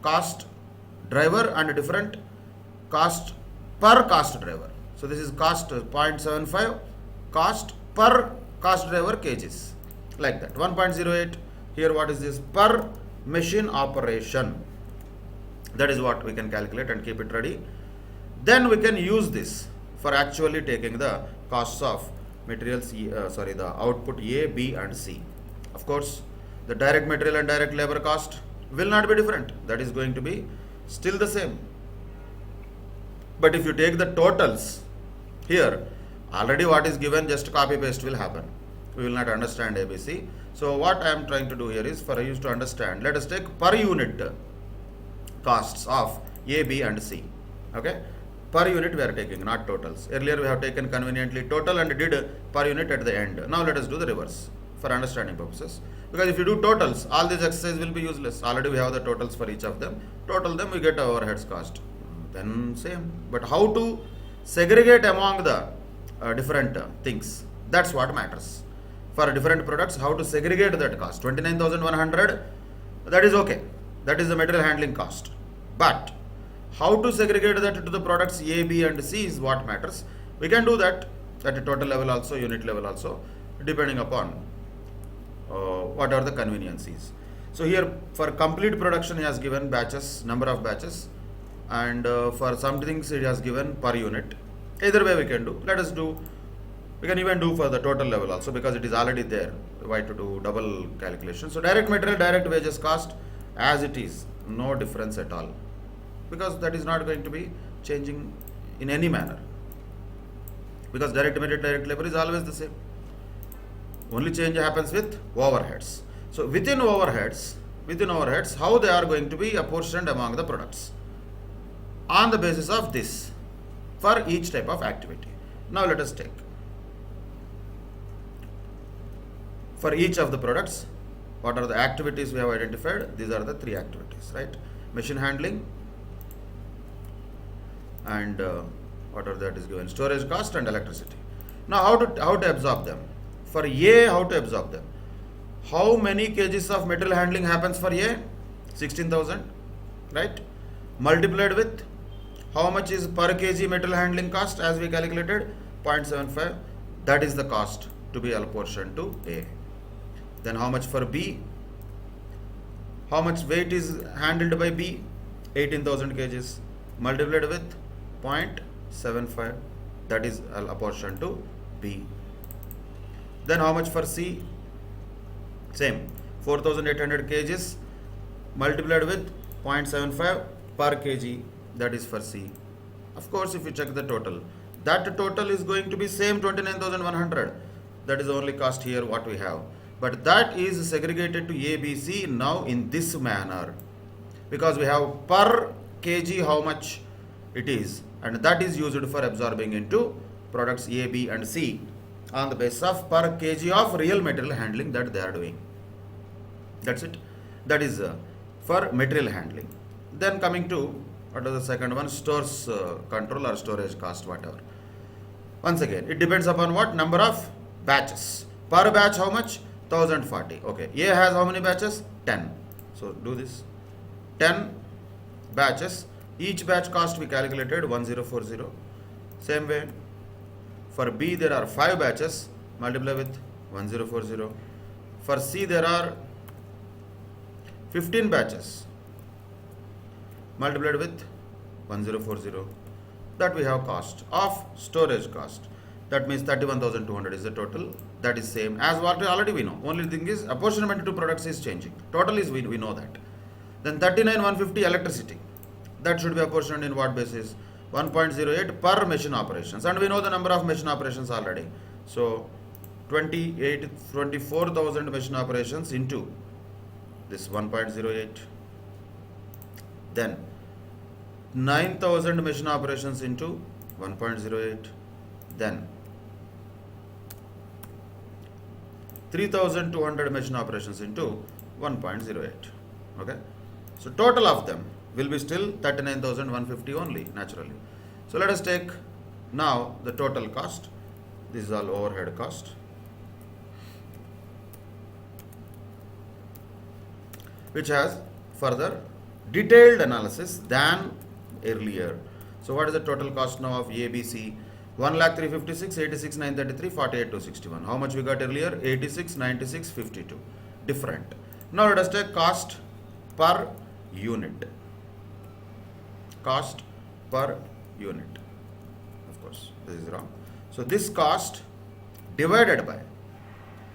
cost driver and a different cost per cost driver. So this is cost 0.75, cost per cost driver kgs. Like that. 1.08. Here what is this? Per machine operation. That is what we can calculate and keep it ready. Then we can use this for actually taking the costs of materials, the output A, B and C. Of course, the direct material and direct labor cost will not be different. That is going to be still the same. But if you take the totals here, already what is given, just copy paste will happen. We will not understand ABC. So what I am trying to do here is for you to understand, let us take per unit costs of A, B and C. Okay. Per unit we are taking, not totals. Earlier we have taken conveniently total and did per unit at the end. Now let us do the reverse for understanding purposes. Because if you do totals, all these exercises will be useless. Already we have the totals for each of them. Total them, we get our overheads cost. Then same. But how to segregate among the different things, that's what matters. For different products, how to segregate that cost. 29,100, that is okay. That is the material handling cost. But how to segregate that to the products A, B and C is what matters. We can do that at a total level also, unit level also, depending upon what are the conveniencies. So here for complete production he has given batches, number of batches, and for some things it has given per unit. Either way we can do. Let us do, we can even do for the total level also, because it is already there. Why to do double calculation? So direct material, direct wages cost as it is, no difference at all, because that is not going to be changing in any manner, because direct material, direct labor is always the same. Only change happens with overheads. So within overheads, how they are going to be apportioned among the products on the basis of this for each type of activity. Now let us take for each of the products, what are the activities we have identified? These are the three activities, right? Machine handling, and what are that is given? Storage cost and electricity. Now how to absorb them? For A, how to absorb them? How many kgs of material handling happens for A? 16,000, right? Multiplied with how much is per kg material handling cost, as we calculated 0.75. That is the cost to be apportioned to A. Then how much for B? How much weight is handled by B? 18,000 kgs multiplied with 0.75. That is apportioned to B. Then how much for C? Same, 4,800 kgs multiplied with 0.75 per kg. That is for C. Of course, if you check the total, that total is going to be same 29,100. That is the only cost here what we have. But that is segregated to A, B, C now in this manner, because we have per kg how much it is, and that is used for absorbing into products A, B and C on the basis of per kg of real material handling that they are doing. That's it. That is for material handling. Then coming to what is the second one? Stores control or storage cost, whatever. Once again, it depends upon what? Number of batches. Per batch how much? 1040. Okay. A has how many batches? 10. So do this. 10 batches. Each batch cost we calculated 1040. Same way. For B there are 5 batches. Multiply with 1040. For C there are 15 batches. Multiplied with 1040. That we have cost of storage cost. That means 31,200 is the total. That is same as what already we know. Only thing is apportionment to products is changing. Total is we know that. Then 39,150 electricity. That should be apportioned in what basis? 1.08 per machine operations. And we know the number of machine operations already. So 24,000 machine operations into this 1.08. Then 9,000 machine operations into 1.08. Then 3,200 machine operations into 1.08. Okay. So total of them will be still 39,150 only, naturally. So let us take now the total cost. This is all overhead cost, which has further detailed analysis than earlier. So what is the total cost now of ABC? 1,356, 86, 933, 48, 261. How much we got earlier? 86, 96, 52. Different. Now let us take cost per unit. Cost per unit. Of course, this is wrong. So this cost divided by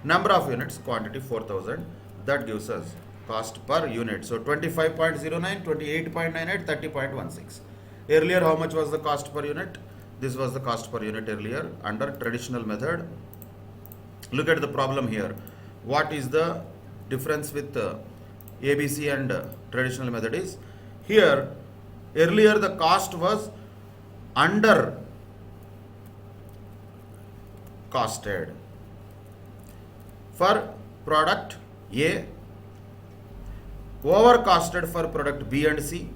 number of units, quantity 4000, that gives us cost per unit. So 25.09, 28.98, 30.16. Earlier, how much was the cost per unit? This was the cost per unit earlier under traditional method. Look at the problem here. What is the difference with ABC and traditional method is, here earlier the cost was under costed for product A, over costed for product B and C,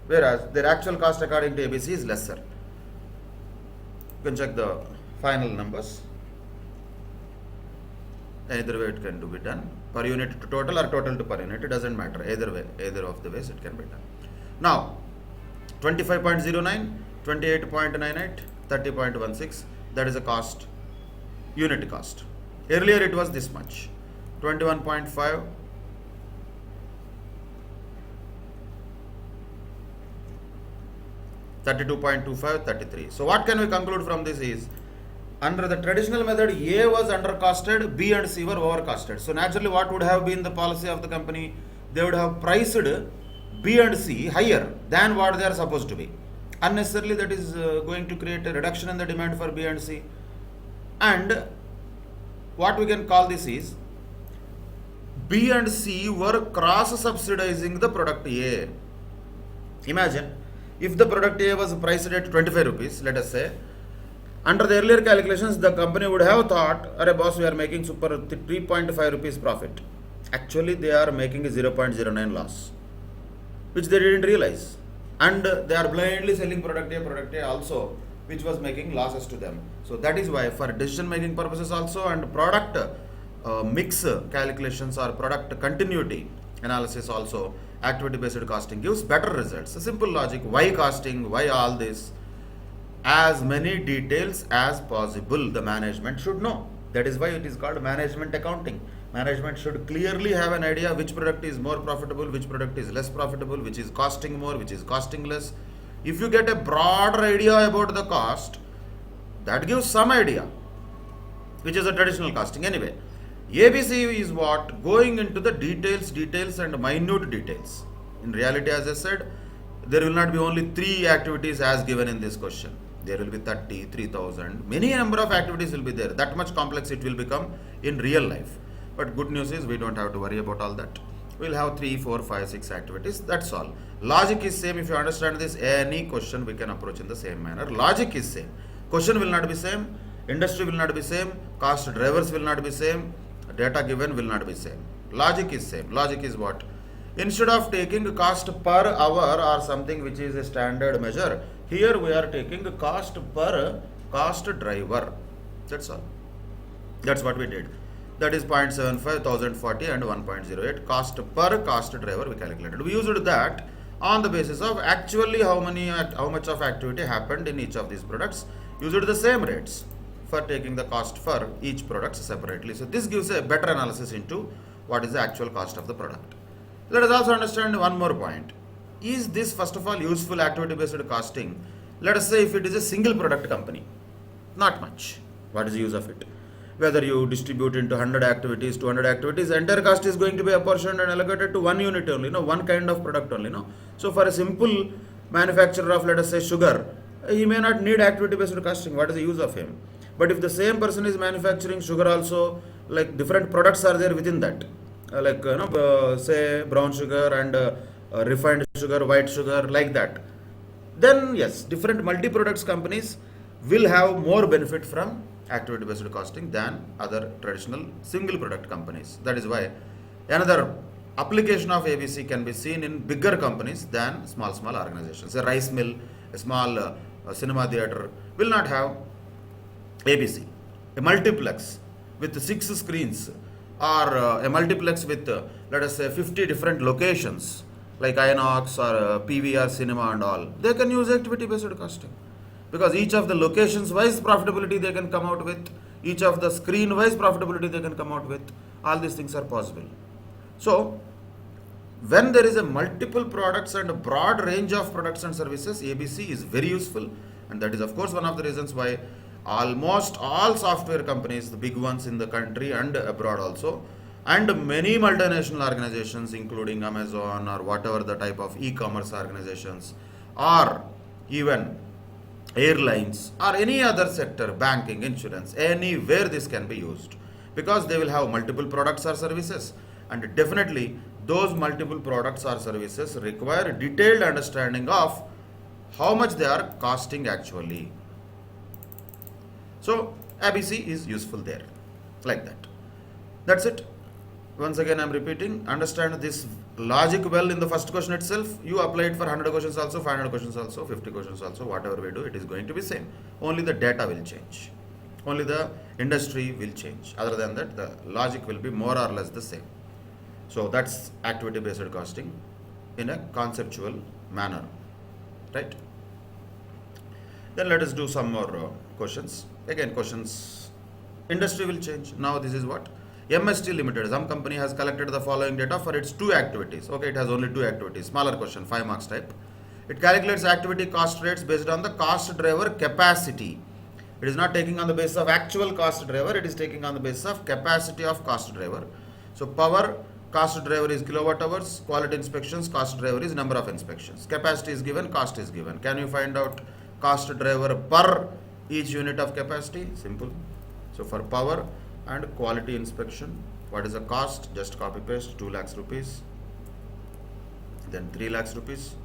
whereas their actual cost according to ABC is lesser. You can check the final numbers. Either way it can be done, per unit to total or total to per unit, it doesn't matter. Either way, either of the ways it can be done. Now 25.09, 28.98, 30.16, that is a cost, unit cost. Earlier it was this much, 21.5, 32.25, 33. So what can we conclude from this is, under the traditional method, A was undercosted, B and C were overcosted. So naturally, what would have been the policy of the company? They would have priced B and C higher than what they are supposed to be. Unnecessarily, that is going to create a reduction in the demand for B and C. And what we can call this is, B and C were cross-subsidizing the product A. Imagine, if the product A was priced at 25 rupees, let us say, under the earlier calculations, the company would have thought, "Arey boss, we are making super 3.5 rupees profit." Actually, they are making a 0.09 loss, which they didn't realize. And they are blindly selling product A also, which was making losses to them. So that is why, for decision making purposes also, and product mix calculations or product continuity analysis also, activity based costing gives better results. A simple logic. Why costing? Why all this? As many details as possible the management should know. That is why it is called management accounting. Management should clearly have an idea which product is more profitable, which product is less profitable, which is costing more, which is costing less. If you get a broader idea about the cost, that gives some idea, which is a traditional costing. Anyway, ABC is what? Going into the details and minute details. In reality, as I said, there will not be only 3 activities as given in this question. There will be 30, 3000, many number of activities will be there. That much complex it will become in real life. But good news is we don't have to worry about all that. We'll have 3, 4, 5, 6 activities. That's all. Logic is same. If you understand this, any question we can approach in the same manner. Logic is same. Question will not be same. Industry will not be same. Cost drivers will not be same. Data given will not be same. Logic is same. Logic is what? Instead of taking cost per hour or something which is a standard measure, here we are taking cost per cost driver. That's all. That's what we did. That is 0.75, 1040 and 1.08 cost per cost driver we calculated. We used that on the basis of actually how much of activity happened in each of these products. Used the same rates for taking the cost for each product separately. So this gives a better analysis into what is the actual cost of the product. Let us also understand one more point. Is this, first of all, useful activity based costing? Let us say if it is a single product company, not much. What is the use of it? Whether you distribute into 100 activities, 200 activities, the entire cost is going to be apportioned and allocated to one unit only, one kind of product only. So for a simple manufacturer of, let us say, sugar, he may not need activity based costing. What is the use of him? But if the same person is manufacturing sugar also, like different products are there within that, say brown sugar and refined sugar, white sugar, like that, then yes, different multi-products companies will have more benefit from activity based costing than other traditional single product companies. That is why another application of ABC can be seen in bigger companies than small organizations. A rice mill, a small cinema theater will not have ABC. A multiplex with 6 screens, or a multiplex with let us say 50 different locations like Inox or PVR cinema and all, they can use activity based costing, because each of the locations wise profitability they can come out with, each of the screen wise profitability they can come out with. All these things are possible. So when there is a multiple products and a broad range of products and services, ABC is very useful, and that is of course one of the reasons why almost all software companies, the big ones in the country and abroad also, and many multinational organizations including Amazon or whatever the type of e-commerce organizations, or even airlines or any other sector, banking, insurance, anywhere this can be used, because they will have multiple products or services, and definitely those multiple products or services require detailed understanding of how much they are costing actually. So ABC is useful there, like that. That's it. Once again I'm repeating, understand this logic well in the first question itself. You apply it for 100 questions also, 500 questions also, 50 questions also, whatever we do, it is going to be same. Only the data will change. Only the industry will change. Other than that, the logic will be more or less the same. So that's activity based costing in a conceptual manner, right? Then let us do some more questions. Again, questions. Industry will change. Now this is what? MST Limited, some company has collected the following data for its 2 activities. Okay, it has only 2 activities. Smaller question, 5 marks type. It calculates activity cost rates based on the cost driver capacity. It is not taking on the basis of actual cost driver, it is taking on the basis of capacity of cost driver. So power cost driver is kilowatt hours, quality inspections cost driver is number of inspections. Capacity is given, cost is given. Can you find out cost driver per each unit of capacity? Simple. So for power and quality inspection, what is the cost? Just copy paste, 2 lakhs rupees, then 3 lakhs rupees.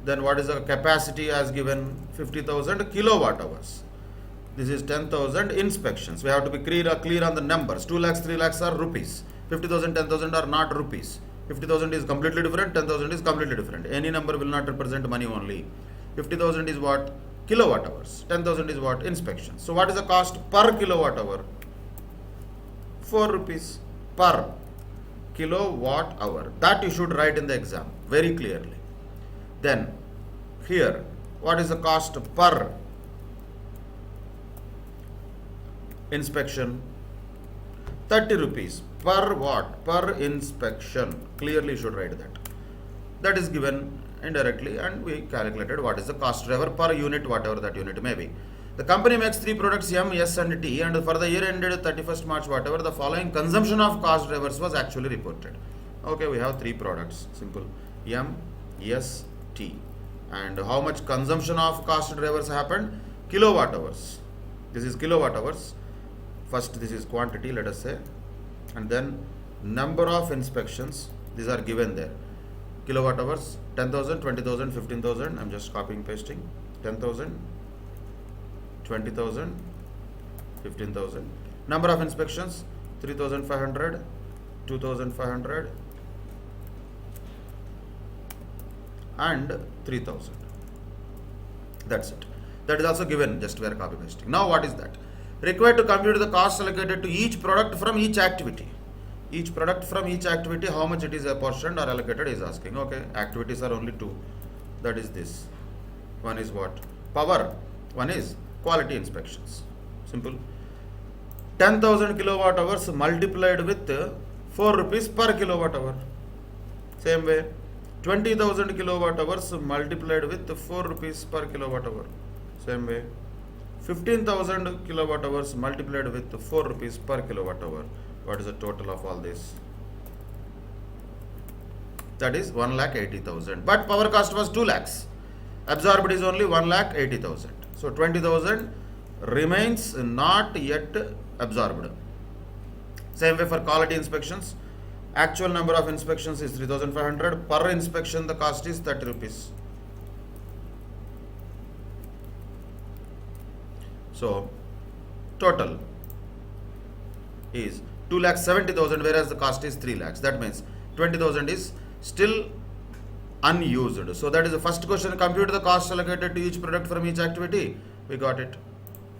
Then what is the capacity as given? 50,000 kilowatt hours. This is 10,000 inspections. We have to be clear on the numbers. 2 lakhs, 3 lakhs are rupees. 50,000, 10,000 are not rupees. 50,000 is completely different, 10,000 is completely different. Any number will not represent money only. 50,000 is what? Kilowatt hours. 10,000 is what? Inspections. So what is the cost per kilowatt hour? 4 rupees per kilowatt hour. That you should write in the exam very clearly. Then here, what is the cost per inspection? 30 rupees per what? Per inspection. Clearly you should write that. That is given indirectly, and we calculated what is the cost driver per unit, whatever that unit may be. The company makes 3 products M, S and T, and for the year ended 31st March whatever, the following consumption of cost drivers was actually reported. Okay, we have 3 products, simple, M, S, T. And how much consumption of cost drivers happened? Kilowatt hours. This is kilowatt hours. First this is quantity, let us say, and then number of inspections, these are given there. Kilowatt hours, 10,000, 20,000, 15,000, I'm just copying pasting, 10,000, 20,000, 15,000. Number of inspections, 3,500, 2,500 and 3,000. That's it. That is also given, just we are copy pasting. Now what is that? Required to compute the cost allocated to each product from each activity. Each product from each activity, how much it is apportioned or allocated is asking. Okay, activities are only 2. That is this. One is what? Power. One is quality inspections. Simple. 10,000 kilowatt hours multiplied with 4 rupees per kilowatt hour. Same way. 20,000 kilowatt hours multiplied with 4 rupees per kilowatt hour. Same way. 15,000 kilowatt hours multiplied with 4 rupees per kilowatt hour. What is the total of all this? That is 1,80,000. But power cost was 2 lakhs. Absorbed is only 1,80,000. So 20,000 remains not yet absorbed. Same way for quality inspections. Actual number of inspections is 3,500. Per inspection the cost is 30 rupees. So total is 2,70,000, whereas the cost is 3 lakhs. That means 20,000 is still unused. So that is the first question. Compute the cost allocated to each product from each activity. We got it.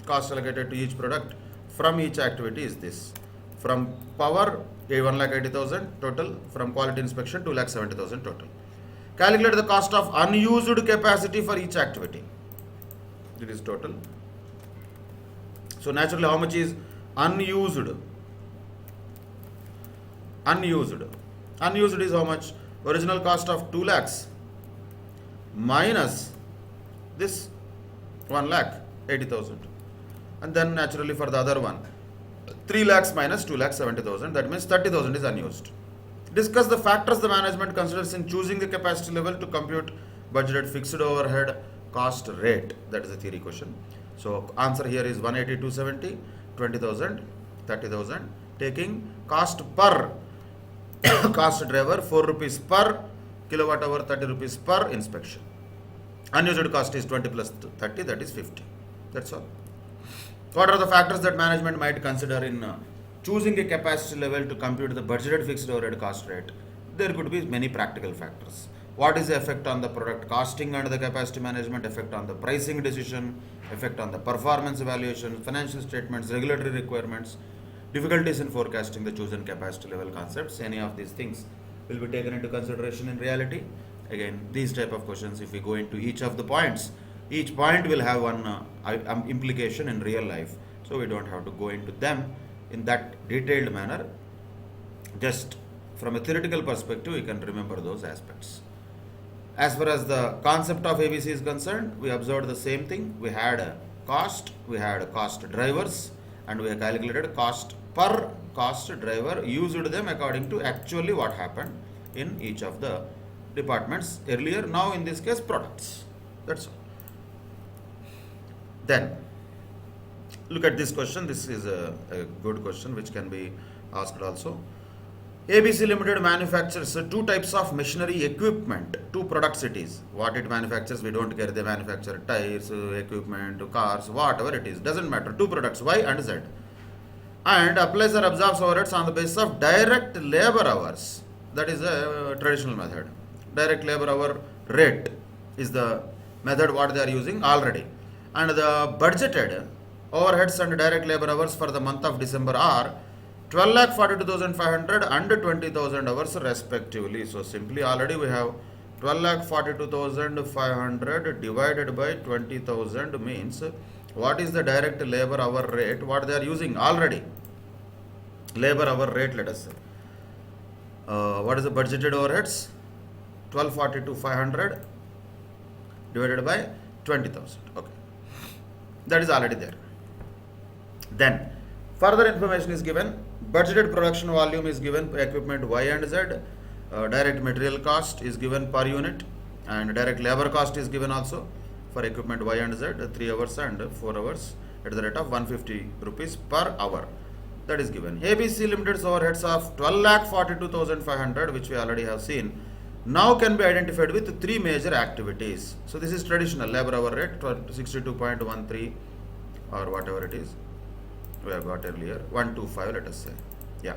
Cost allocated to each product from each activity is this. From power, 1,80,000 total. From quality inspection, 2,70,000 total. Calculate the cost of unused capacity for each activity. It is total. So naturally, how much is unused? Unused. Unused is how much? Original cost of 2 lakhs minus this 1 lakh 80,000. And then naturally for the other one, 3 lakhs minus 2 lakhs 70,000. That means 30,000 is unused. Discuss the factors the management considers in choosing the capacity level to compute budgeted fixed overhead cost rate. That is a theory question. So answer here is 180, 270, 20,000, 30,000. Taking cost per cost driver 4 rupees per kilowatt hour, 30 rupees per inspection. Unused cost is 20 plus 30, that is 50. That's all. What are the factors that management might consider in choosing a capacity level to compute the budgeted fixed overhead cost rate? There could be many practical factors. What is the effect on the product costing and the capacity management, effect on the pricing decision, effect on the performance evaluation, financial statements, regulatory requirements, difficulties in forecasting the chosen capacity level concepts. Any of these things will be taken into consideration in reality. Again, these type of questions, if we go into each of the points, each point will have one implication in real life. So we don't have to go into them in that detailed manner. Just from a theoretical perspective, you can remember those aspects. As far as the concept of ABC is concerned, we observed the same thing. We had a cost, we had cost drivers, and we have calculated cost per cost driver, used them according to actually what happened in each of the departments earlier. Now in this case, products. That's all. Then look at this question. This is a good question which can be asked also. ABC Limited manufactures two types of machinery equipment, two products it is. What it manufactures, we don't care. They manufacture tires, equipment, cars, whatever it is. Doesn't matter. Two products, Y and Z. And applies or absorbs overheads on the basis of direct labor hours. That is a traditional method. Direct labor hour rate is the method what they are using already. And the budgeted overheads and direct labor hours for the month of December are 12,42,500 and 20,000 hours respectively. So simply already we have 12,42,500 divided by 20,000 means what is the direct labor hour rate what they are using already. Labor hour rate, let us say. What is the budgeted overheads? 12,42,500 divided by 20,000. Okay. That is already there. Then further information is given. Budgeted production volume is given for equipment Y and Z. Direct material cost is given per unit, and direct labor cost is given also for equipment Y and Z, 3 hours and 4 hours at the rate of 150 rupees per hour. That is given. ABC Limited's overheads of 12,42,500, which we already have seen, now can be identified with three major activities. So this is traditional labor hour rate, 62.13 or whatever it is. We have got earlier 125, let us say. Yeah,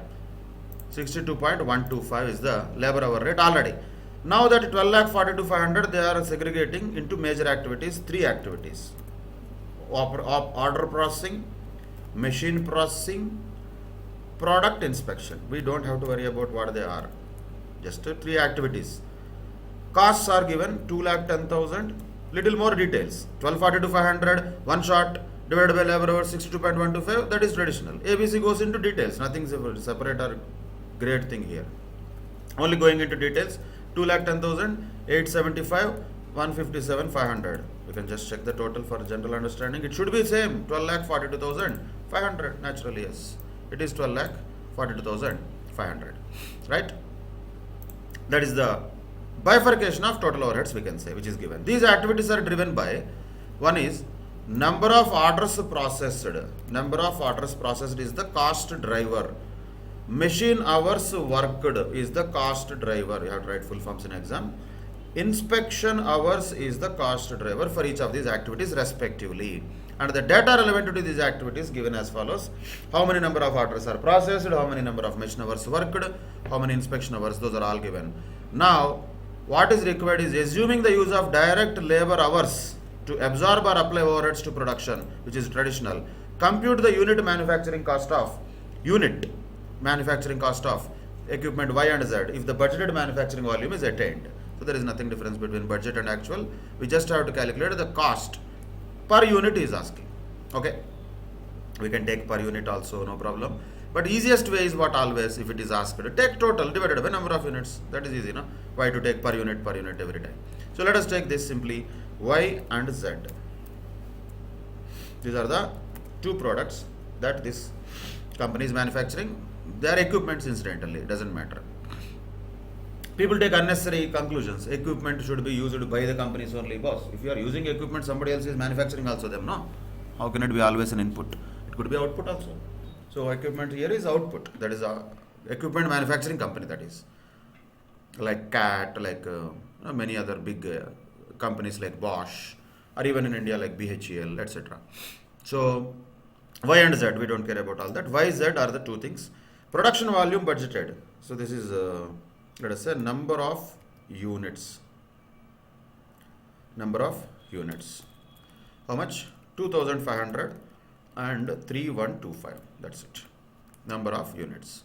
62.125 is the labor hour rate already. Now that 12,42,500 they are segregating into major activities, three activities: order processing, machine processing, product inspection. We don't have to worry about what they are, just three activities. Costs are given 2,10,000. Little more details: 12,42,500 one shot divided by labor hour 62.125, that is traditional. ABC goes into details, nothing separate or great thing here. Only going into details, 2,10,000, 875, 157, 500. You can just check the total for general understanding. It should be same, 12,42,500. Naturally, yes. It is 12,42,500. Right? That is the bifurcation of total overheads we can say, which is given. These activities are driven by, one is number of orders processed. Number of orders processed is the cost driver. Machine hours worked is the cost driver. You have to write full forms in exam. Inspection hours is the cost driver for each of these activities respectively. And the data relevant to these activities given as follows: how many number of orders are processed, how many number of machine hours worked, how many inspection hours, those are all given. Now, what is required is assuming the use of direct labor hours to absorb or apply overheads to production, which is traditional. Compute the unit manufacturing cost of equipment Y and Z if the budgeted manufacturing volume is attained. So there is nothing difference between budget and actual. We just have to calculate the cost per unit is asking. Okay. We can take per unit also, no problem. But easiest way is what always, if it is asked, take total divided by number of units. That is easy, no? Why to take per unit every time? So let us take this simply Y and Z. These are the two products that this company is manufacturing. They are equipments incidentally, it doesn't matter. People take unnecessary conclusions. Equipment should be used by the companies only. Boss, if you are using equipment, somebody else is manufacturing also them, no? How can it be always an input? It could be output also. So equipment here is output. That is a equipment manufacturing company, that is. Like CAT, like many other big companies like Bosch, or even in India like BHEL, etc. So Y and Z, we don't care about all that. Y, Z are the two things. Production volume budgeted. So this is, let us say, number of units. Number of units. How much? 2,500 and 3,125. That's it. Number of units.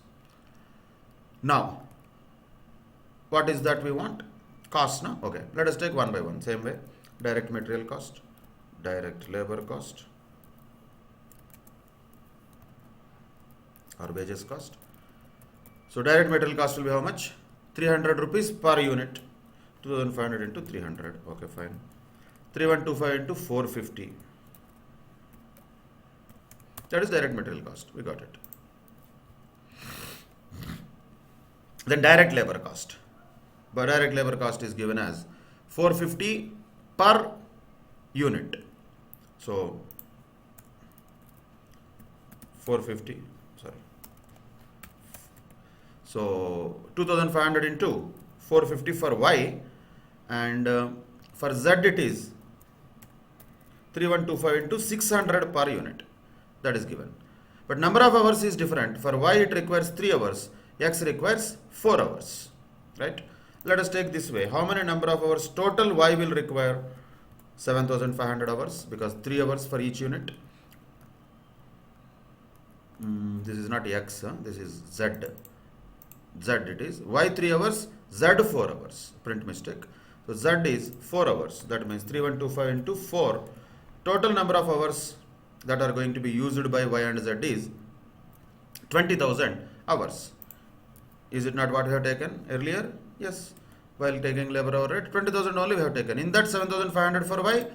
Now, what is that we want? Cost, no? Okay. Let us take one by one. Same way. Direct material cost, direct labor cost, or wages cost. So direct material cost will be how much? 300 rupees per unit. 2,500 into 300. Okay, fine. 3,125 into 450. That is direct material cost. We got it. Then direct labor cost. But direct labor cost is given as 450 per unit. So 450, sorry. So 2,500 into 450 for Y, and for Z it is 3,125 into 600 per unit. That is given. But number of hours is different. For Y it requires 3 hours, X requires 4 hours. Right? Let us take this way. How many number of hours total Y will require? 7,500 hours, because 3 hours for each unit. This is not X, this is Z. Z it is. Y 3 hours, Z 4 hours. Print mistake. So Z is 4 hours. That means 3,125 into 4. Total number of hours that are going to be used by Y and Z is 20,000 hours. Is it not what we have taken earlier? Yes. While taking labor hour rate, 20,000 only we have taken. In that 7,500 for Y,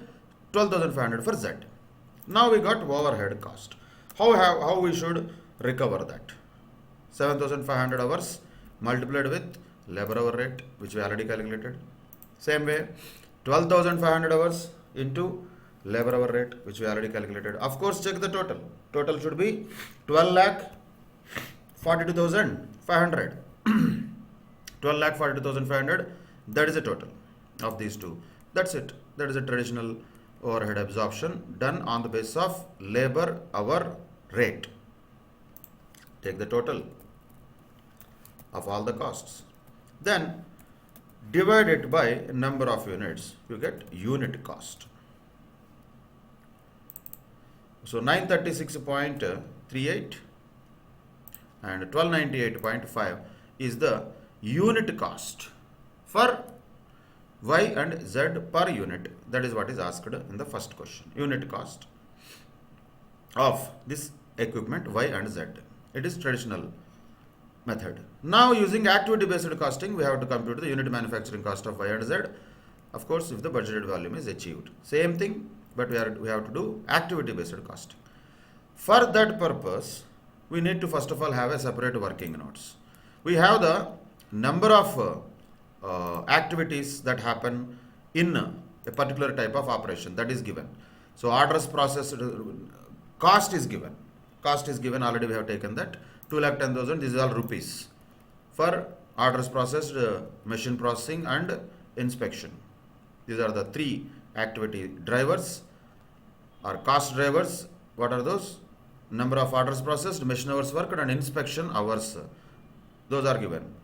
12,500 for Z. Now we got overhead cost. How we should recover that? 7,500 hours multiplied with labor hour rate, which we already calculated. Same way, 12,500 hours into labor hour rate, which we already calculated. Of course, check the total. Total should be 12,42,500. 12,42,500. That is the total of these two. That's it. That is a traditional overhead absorption done on the basis of labor hour rate. Take the total of all the costs. Then divide it by number of units. You get unit cost. So 936.38 and 1298.5 is the unit cost for Y and Z per unit. That is what is asked in the first question. Unit cost of this equipment Y and Z. It is traditional method. Now using activity based costing, we have to compute the unit manufacturing cost of Y and Z. Of course, if the budgeted volume is achieved. Same thing, but we have to do activity based costing. For that purpose, we need to first of all have a separate working notes. We have the number of activities that happen in a particular type of operation, that is given. So orders processed, cost is given. Cost is given, already we have taken that. 2,10,000, this is all rupees. For orders processed, machine processing and inspection. These are the three activity drivers or cost drivers. What are those? Number of orders processed, machine hours worked, and inspection hours. Those are given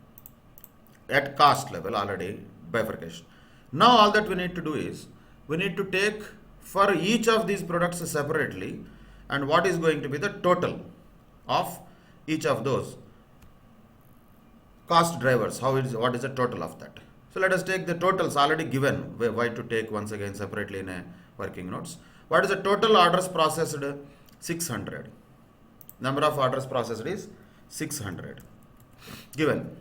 at cost level already, bifurcation. Now all that we need to do is, we need to take for each of these products separately, and what is going to be the total of each of those cost drivers. What is the total of that? So let us take the totals already given. Why to take once again separately in a working notes? What is the total orders processed? 600. Number of orders processed is 600. Given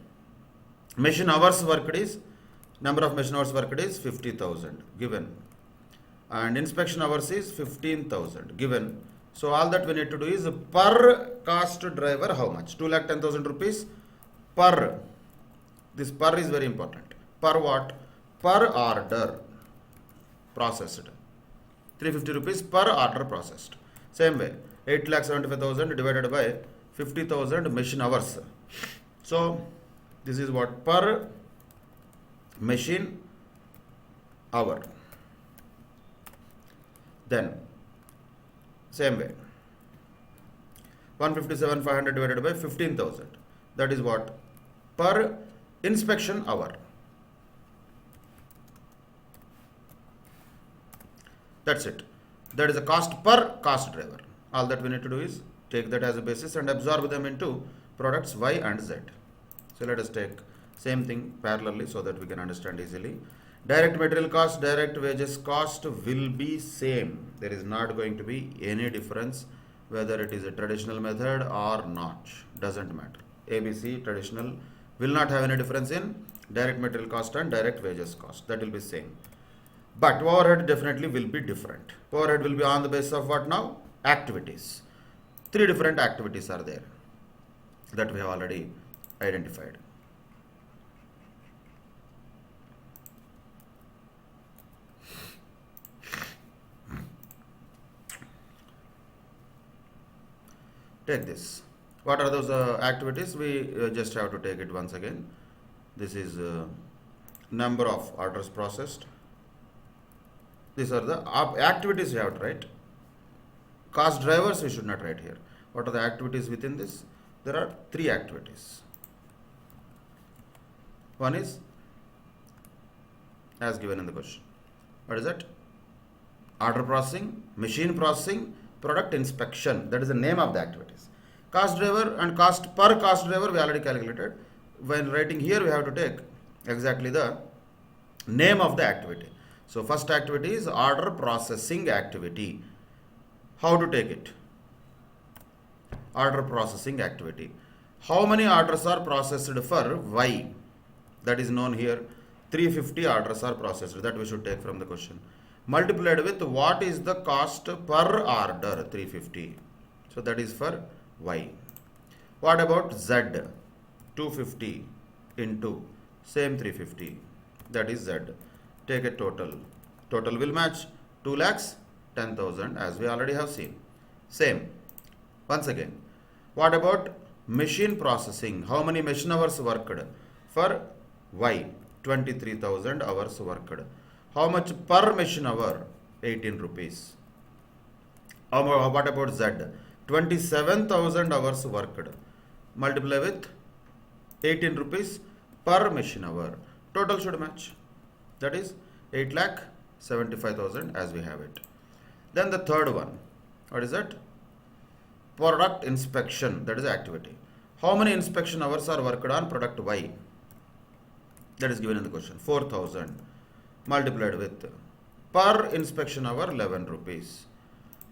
machine hours worked is, number of machine hours worked is 50,000 given, and inspection hours is 15,000 given. So all that we need to do is per cost driver how much? 2,10,000 rupees per. This per is very important. Per what? Per order processed. 350 rupees per order processed. Same way, 8,75,000 divided by 50,000 machine hours. So this is what? Per machine hour. Then same way, 157,500 divided by 15,000. That is what? Per inspection hour. That's it. That is the cost per cost driver. All that we need to do is take that as a basis and absorb them into products Y and Z. So let us take same thing parallelly so that we can understand easily. Direct material cost, direct wages cost will be same. There is not going to be any difference whether it is a traditional method or not. Doesn't matter. ABC traditional will not have any difference in direct material cost and direct wages cost. That will be same. But overhead definitely will be different. Overhead will be on the basis of what now? Activities. 3 different activities are there that we have already identified. Take this. What are those activities? We just have to take it once again. This is number of orders processed. These are the activities you have to write. Cost drivers we should not write here. What are the activities within this? There are 3 activities. One is as given in the question. What is that? Order processing, machine processing, product inspection. That is the name of the activities. Cost driver and cost per cost driver we already calculated. When writing here we have to take exactly the name of the activity. So first activity is order processing activity. How to take it? Order processing activity. How many orders are processed for Y? That is known here. 350 orders are processed. That we should take from the question. Multiplied with what is the cost per order? 350. So that is for Y. What about Z? 250 into same 350. That is Z. Take a total. Total will match 2,10,000 as we already have seen. Same. Once again. What about machine processing? How many machine hours worked? For Y. 23,000 hours worked. How much per machine hour? 18 rupees. What about Z? 27,000 hours worked. Multiply with 18 rupees per machine hour. Total should match. That is 8,75,000 as we have it. Then the third one. What is that? Product inspection. That is activity. How many inspection hours are worked on product Y? That is given in the question. 4,000 multiplied with per inspection hour 11 rupees.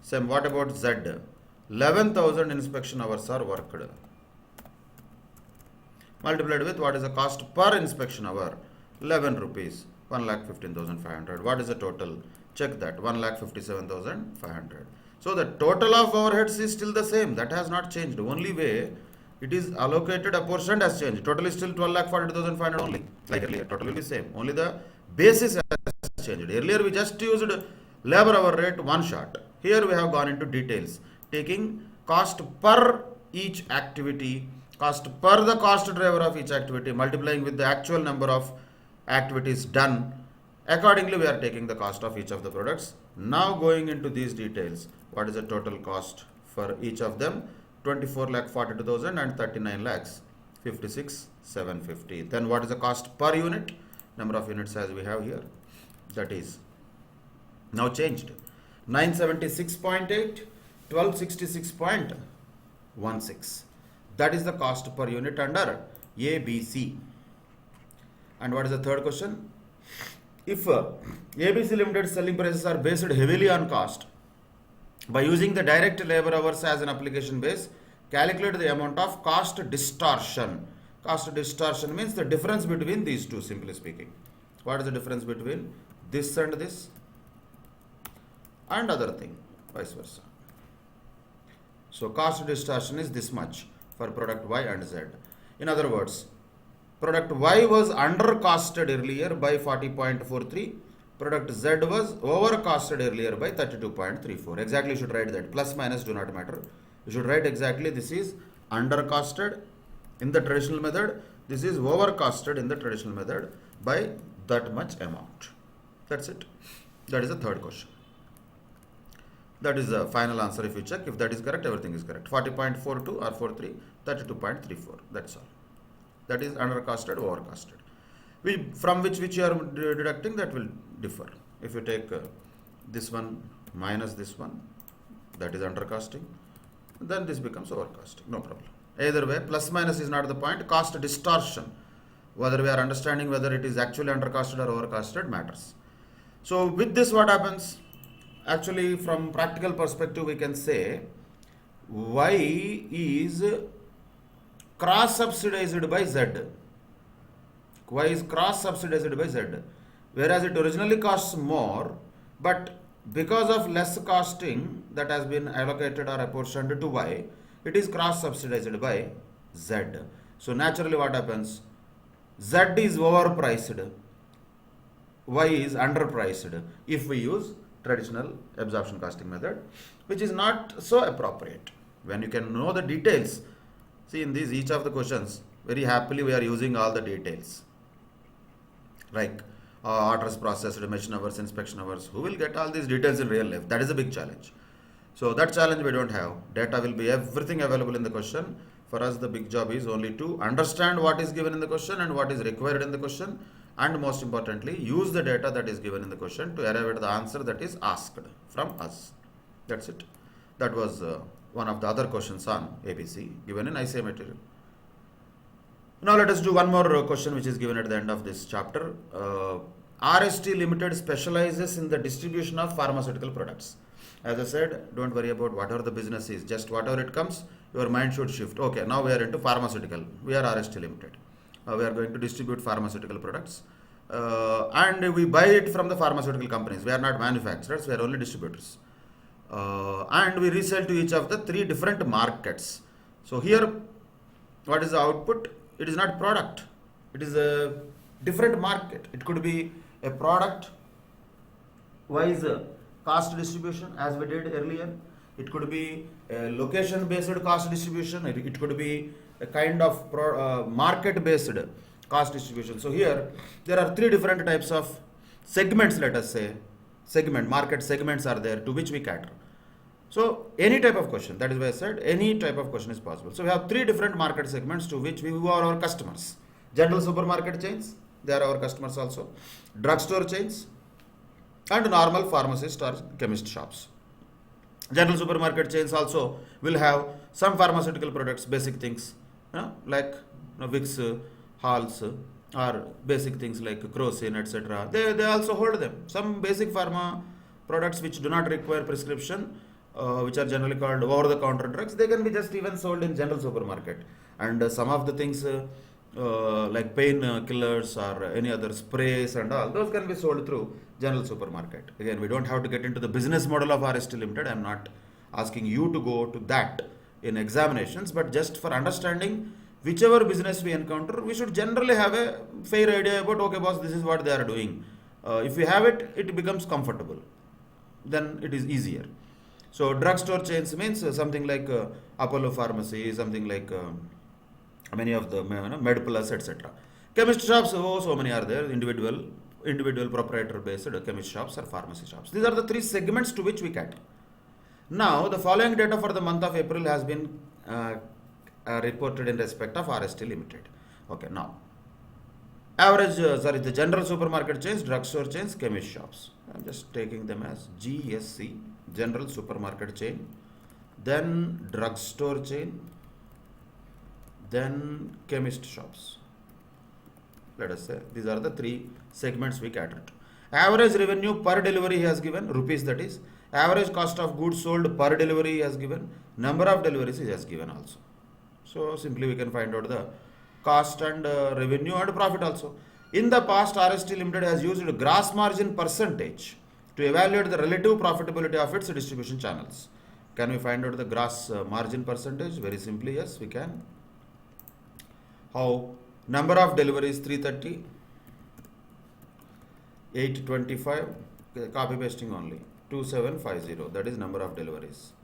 Same. What about Z? 11,000 inspection hours are worked. Multiplied with what is the cost per inspection hour? 11 rupees. 1,15,500. What is the total? Check that. 1,57,500. So the total of overheads is still the same. That has not changed. Only way it is allocated, a portion has changed. Total is still 12,42,500 only. Like earlier, total will be same. Only the basis has changed. Earlier we just used labor hour rate one shot. Here we have gone into details, taking cost per each activity, cost per the cost driver of each activity, multiplying with the actual number of activities done. Accordingly, we are taking the cost of each of the products. Now going into these details, what is the total cost for each of them? 24,42,000 and 39,56,750. Then what is the cost per unit? Number of units as we have here. That is now changed. 976.8, 1266.16. That is the cost per unit under ABC. And what is the third question? If ABC Limited selling prices are based heavily on cost, by using the direct labor hours as an application base, calculate the amount of cost distortion. Cost distortion means the difference between these two, simply speaking. What is the difference between this and this and other thing, vice versa. So cost distortion is this much for product Y and Z. In other words, product Y was under costed earlier by 40.43. Product Z was over costed earlier by 32.34. Exactly, you should write that. Plus minus do not matter. You should write exactly this is under costed in the traditional method. This is over costed in the traditional method by that much amount. That's it. That is the third question. That is the final answer. If you check, if that is correct, everything is correct. 40.42 or 43, 32.34. That's all. That is under costed, over costed. From which you are deducting, that will differ. If you take this one minus this one, that is under costing, then this becomes over costing. No problem. Either way, plus minus is not the point. Cost distortion, whether we are understanding whether it is actually under costed or over costed, matters. So with this, what happens? Actually, from practical perspective, we can say Y is cross subsidized by Z. Y is cross subsidized by Z, whereas it originally costs more, but because of less costing that has been allocated or apportioned to Y, it is cross subsidized by Z. So naturally, what happens? Z is overpriced, Y is underpriced if we use traditional absorption costing method, which is not so appropriate. When you can know the details, see in these each of the questions, very happily we are using all the details, like orders processed, machine hours, inspection hours. Who will get all these details in real life? That is a big challenge. So that challenge we don't have. Data will be everything available in the question. For us, the big job is only to understand what is given in the question and what is required in the question, and most importantly, use the data that is given in the question to arrive at the answer that is asked from us. That's it. That was one of the other questions on ABC given in ICA material. Now let us do one more question which is given at the end of this chapter. RST Limited specializes in the distribution of pharmaceutical products. As I said, don't worry about whatever the business is, just whatever it comes, your mind should shift. Okay, now we are into pharmaceutical. We are RST Limited. We are going to distribute pharmaceutical products, and we buy it from the pharmaceutical companies. We are not manufacturers, we are only distributors, and we resell to each of the three different markets. So here, what is the output? It is not product, it is a different market. It could be a product wise cost distribution as we did earlier. It could be a location based cost distribution. It could be a kind of market based cost distribution. So here there are three different types of segments, let us say market segments are there to which we cater. So any type of question, that is why I said any type of question is possible. So we have three different market segments to which we are our customers. General supermarket chains, they are our customers also. Drugstore chains and normal pharmacist or chemist shops. General supermarket chains also will have some pharmaceutical products, basic things, like Vicks, Halls, or basic things like Crocin, etc. They also hold them. Some basic pharma products which do not require prescription, which are generally called over-the-counter drugs, they can be just even sold in general supermarket. And some of the things like pain killers or any other sprays and all, those can be sold through general supermarket. Again, we don't have to get into the business model of RST Limited. I am not asking you to go to that in examinations, but just for understanding whichever business we encounter, we should generally have a fair idea about, okay boss, this is what they are doing. If we have it, it becomes comfortable. Then it is easier. So drugstore chains means something like Apollo Pharmacy, something like many of the MedPlus, etc. Chemist shops, so many are there, individual proprietor based chemist shops or pharmacy shops. These are the three segments to which we cater. Now the following data for the month of April has been reported in respect of RST Limited. Okay, now average, the general supermarket chains, drugstore chains, chemist shops. I'm just taking them as GSC, general supermarket chain, then drugstore chain, then chemist shops. Let us say these are the three segments we cater to. Average revenue per delivery he has given rupees, that is. Average cost of goods sold per delivery has given. Number of deliveries is has given also. So simply we can find out the cost and revenue and profit also. In the past, RST Limited has used gross margin percentage to evaluate the relative profitability of its distribution channels. Can we find out the gross margin percentage? Very simply, yes, we can. How? Number of deliveries 330, 825, copy pasting only, 2750, that is number of deliveries.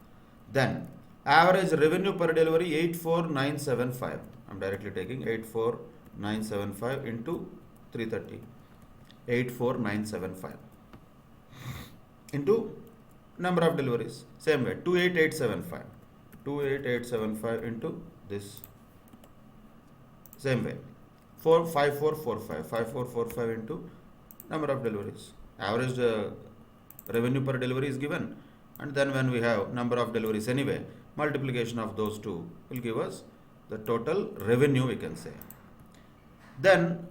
Then average revenue per delivery 84975. I'm directly taking 84975 into 330, 84975 into number of deliveries. Same way, 28875, 28875 into this. Same way, 45445, 5445 into number of deliveries. Average revenue per delivery is given, and then when we have number of deliveries anyway, multiplication of those two will give us the total revenue, we can say. Then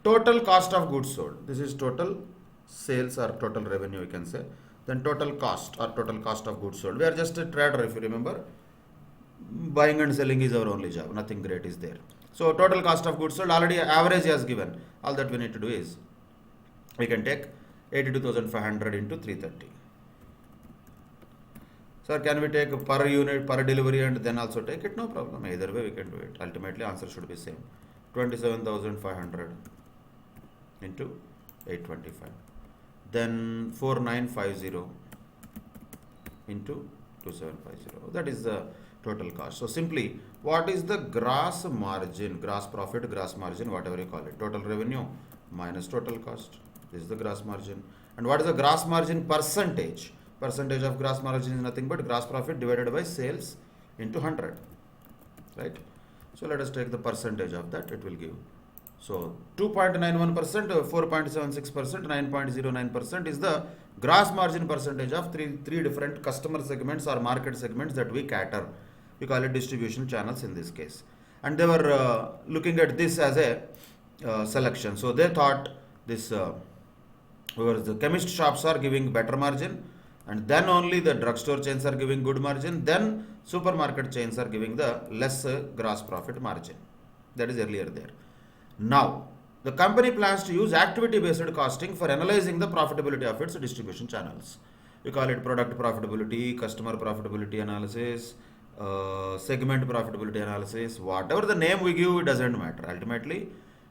total cost of goods sold. This is total sales or total revenue, we can say. Then total cost or total cost of goods sold. We are just a trader, if you remember. Buying and selling is our only job. Nothing great is there. So total cost of goods sold, already average has given. All that we need to do is, we can take 82,500 into 330. Sir, can we take per unit, per delivery and then also take it? No problem. Either way we can do it. Ultimately answer should be same. 27,500 into 825. Then 4950 into 2750. That is the total cost. So simply, what is the gross margin, gross profit, gross margin, whatever you call it, total revenue minus total cost. This is the gross margin. And what is the gross margin percentage? Percentage of gross margin is nothing but gross profit divided by sales into 100, right? So let us take the percentage of that. It will give. So 2.91%, 4.76%, 9.09% is the gross margin percentage of three different customer segments or market segments that we cater. We call it distribution channels in this case. And they were looking at this as a selection. So they thought this the chemist shops are giving better margin, and then only the drugstore chains are giving good margin, then supermarket chains are giving the less gross profit margin. That is earlier there. Now, the company plans to use activity-based costing for analyzing the profitability of its distribution channels. We call it product profitability, customer profitability analysis, segment profitability analysis, whatever the name we give, it doesn't matter. Ultimately,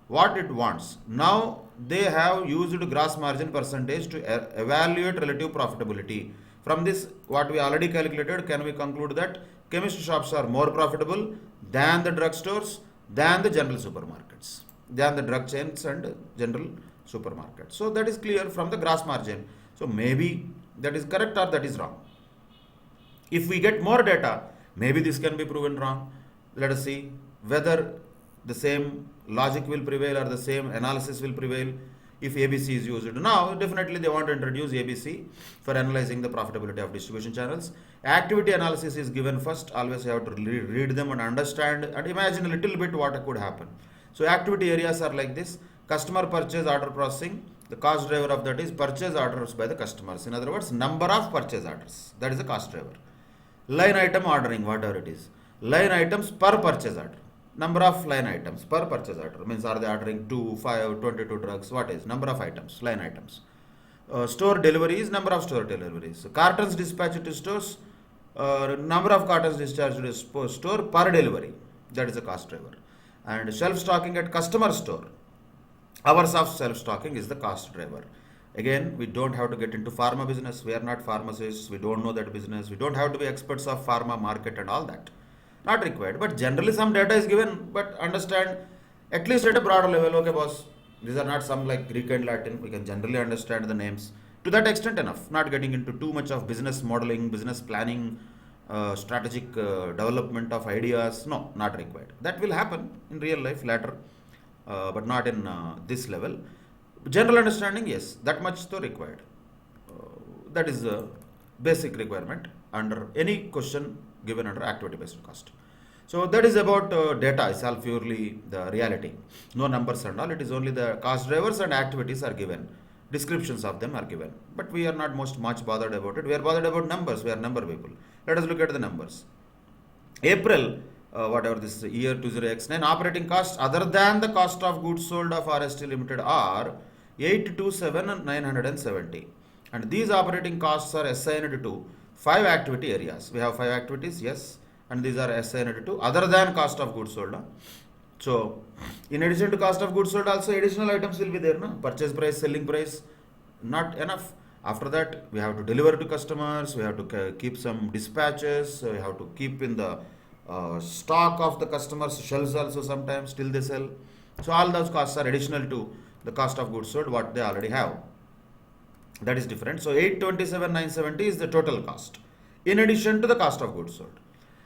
what it wants. Now, they have used gross margin percentage to evaluate relative profitability. From this, what we already calculated, can we conclude that chemist shops are more profitable than the drugstores, than the general supermarkets, than the drug chains and general supermarkets. So that is clear from the gross margin. So maybe that is correct or that is wrong. If we get more data, maybe this can be proven wrong. Let us see whether the same logic will prevail or the same analysis will prevail if ABC is used. Now, definitely they want to introduce ABC for analyzing the profitability of distribution channels. Activity analysis is given first. Always you have to read them and understand and imagine a little bit what could happen. So activity areas are like this: customer purchase order processing. The cost driver of that is purchase orders by the customers. In other words, number of purchase orders. That is the cost driver. Line item ordering, whatever it is. Line items per purchase order. Number of line items per purchase order. Means are they ordering 2, 5, 22 drugs? What is? Number of items, line items. Store deliveries, number of store deliveries. Cartons dispatched to stores, number of cartons discharged to store per delivery. That is the cost driver. And shelf stocking at customer store. Hours of self stocking is the cost driver. Again, we don't have to get into pharma business. We are not pharmacists. We don't know that business. We don't have to be experts of pharma market and all that. Not required. But generally some data is given, but understand at least at a broader level. Okay, boss, these are not some like Greek and Latin. We can generally understand the names. To that extent enough. Not getting into too much of business modeling, business planning, strategic development of ideas. No, not required. That will happen in real life later, but not in this level. General understanding, yes, that much though required. That is a basic requirement under any question given under activity based cost. So that is about data. It's all purely the reality. No numbers and all. It is only the cost drivers and activities are given. descriptions of them are given. But we are not much bothered about it. We are bothered about numbers. We are number people. Let us look at the numbers. April, whatever this year 20x9, operating costs other than the cost of goods sold of RST Limited are 827,970. And these operating costs are assigned to 5 activity areas. We have 5 activities, yes, and these are assigned to other than cost of goods sold. So, in addition to cost of goods sold, also additional items will be there. No? Purchase price, selling price, not enough. After that, we have to deliver to customers, we have to keep some dispatches, we have to keep in the stock of the customers' shelves also sometimes till they sell. So, all those costs are additional to the cost of goods sold, what they already have. That is different. So, 827,970 is the total cost, in addition to the cost of goods sold.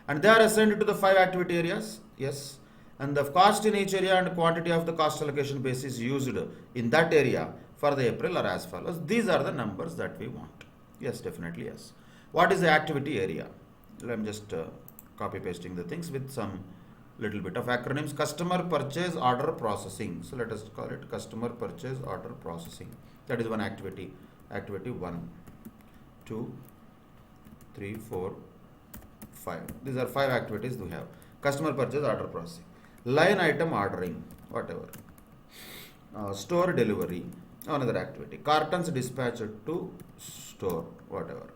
And they are assigned to the 5 activity areas, yes. And the cost in each area and quantity of the cost allocation basis used in that area for the April are as follows. These are the numbers that we want. Yes, definitely yes. What is the activity area? I'm just copy pasting the things with some little bit of acronyms. Customer purchase order processing. So let us call it customer purchase order processing. That is one activity. Activity 1, 2, 3, 4, 5. These are 5 activities we have. Customer purchase order processing. Line item ordering, whatever. Store delivery, another activity. Cartons dispatched to store, whatever.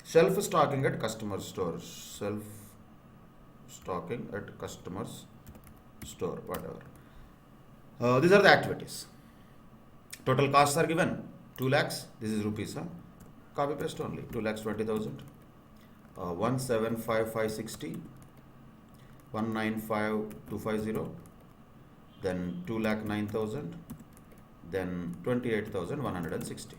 Shelf stocking at customer store. Shelf stocking at customer's store, whatever. These are the activities. Total costs are given. 2 lakhs, this is rupees, copy paste only. 2,20,000. 1,75,560. 1,95,250. Then 2,09,000. Then 28,160.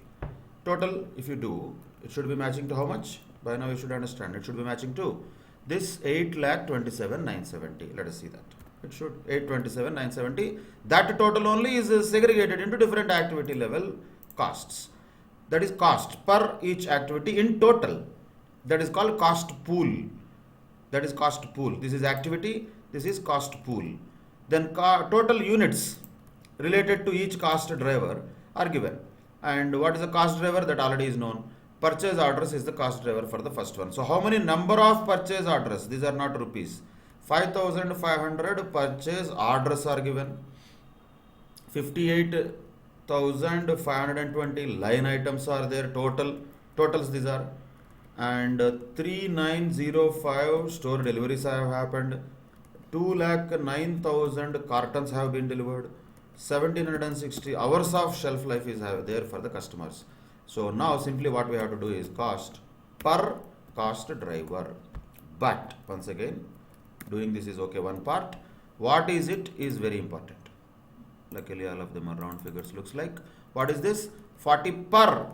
Total, if you do, it should be matching to how much? By now you should understand. It should be matching to this 8,27,970. Let us see that. It should 827,970. That total only is segregated into different activity level costs. That is cost per each activity in total. That is called cost pool. That is cost pool. This is activity. This is cost pool. Then total units related to each cost driver are given. And what is the cost driver? That already is known. Purchase orders is the cost driver for the first one. So how many number of purchase orders? These are not rupees. 5,500 purchase orders are given. 58,520 line items are there. Totals these are. And 3,905 store deliveries have happened. 2,09,000 cartons have been delivered. 1,760 hours of shelf life is there for the customers. So now simply what we have to do is cost per cost driver. But once again, doing this is okay, one part. What is it is very important. Luckily all of them are round figures, looks like. What is this? 40 per.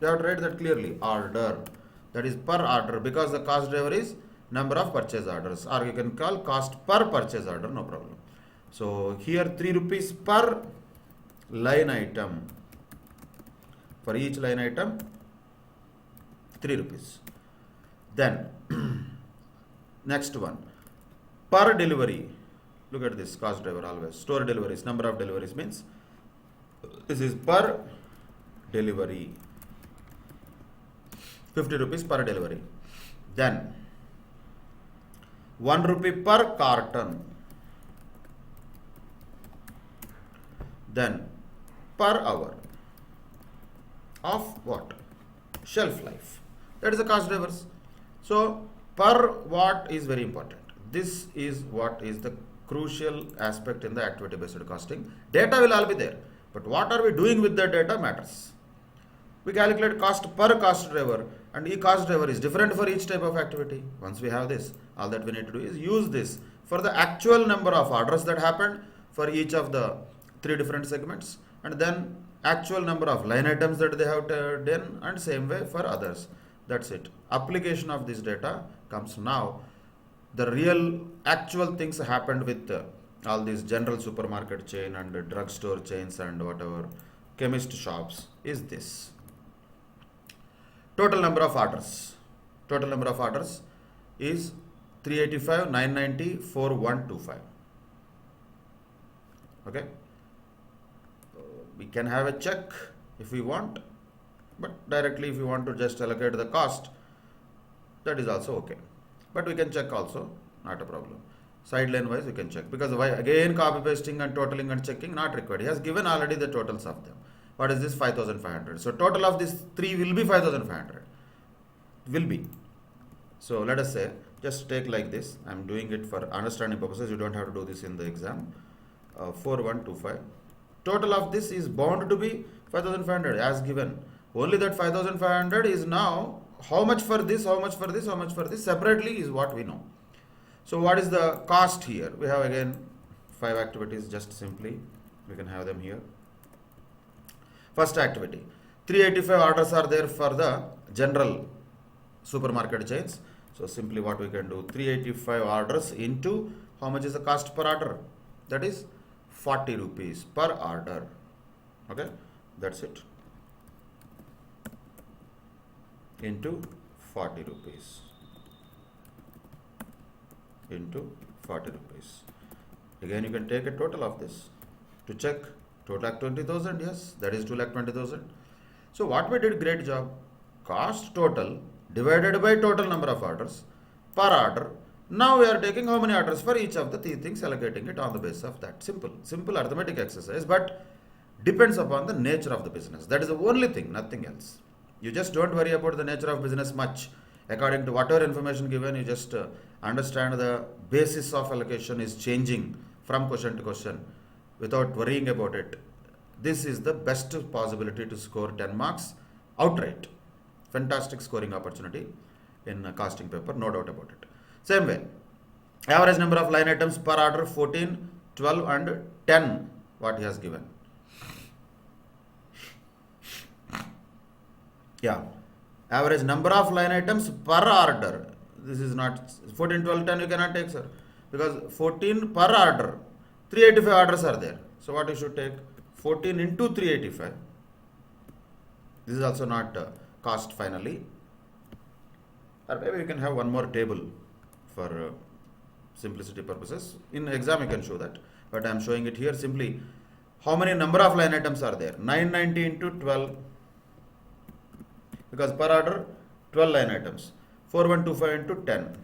You have to write that clearly. Order. That is per order, because the cost driver is number of purchase orders, or you can call cost per purchase order, no problem. So here 3 rupees per line item. For each line item 3 rupees. Then next one, per delivery. Look at this cost driver always. Store deliveries, number of deliveries means this is per delivery. 50 rupees per delivery. Then 1 rupee per carton. Then per hour of what? Shelf life. That is the cost drivers. So per what is very important. This is what is the crucial aspect in the activity based costing. Data will all be there, but what are we doing with the data matters. We calculate cost per cost driver, and each cost driver is different for each type of activity. Once we have this, all that we need to do is use this for the actual number of orders that happened for each of the 3 different segments, and then actual number of line items that they have done, and same way for others. That's it. Application of this data comes now. The real actual things happened with all these general supermarket chain and drugstore chains and whatever chemist shops is this. Total number of orders. Total number of orders is 385, 990, 4125. Okay. We can have a check. if we want, but directly if you want to just allocate the cost, that is also okay. But we can check also, not a problem. Sideline wise we can check, because why again copy pasting and totaling and checking not required. He has given already the totals of them. What is this? 5,500. So total of these three will be 5,500. Will be. So let us say, just take like this. I am doing it for understanding purposes. You don't have to do this in the exam. 4125. Total of this is bound to be 5,500 as given. Only that 5,500 is now how much for this, how much for this, how much for this separately is what we know. So what is the cost here? We have again 5 activities, just simply we can have them here. First activity, 385 orders are there for the general supermarket chains. So simply what we can do, 385 orders into how much is the cost per order? That is 40 rupees per order. Okay, that's it. Into 40 rupees. Into 40 rupees. Again, you can take a total of this to check. 2,20,000, yes, that is 2,20,000. So what we did, great job. Cost total divided by total number of orders per order. Now we are taking how many orders for each of the three things, allocating it on the basis of that. Simple arithmetic exercise, but depends upon the nature of the business. That is the only thing, nothing else. You just don't worry about the nature of business much. According to whatever information given, you just understand the basis of allocation is changing from question to question without worrying about it. This is the best possibility to score 10 marks outright. Fantastic scoring opportunity in a costing paper, no doubt about it. Same way, average number of line items per order 14, 12 and 10 what he has given. Yeah, average number of line items per order. This is not 14, 12, 10 you cannot take, sir, because 14 per order, 385 orders are there. So what you should take? 14 into 385. This is also not cost finally. Or maybe you can have one more table for simplicity purposes. In exam you can show that, but I am showing it here simply. How many number of line items are there? 990 into 12, because per order 12 line items. 4125 into 10.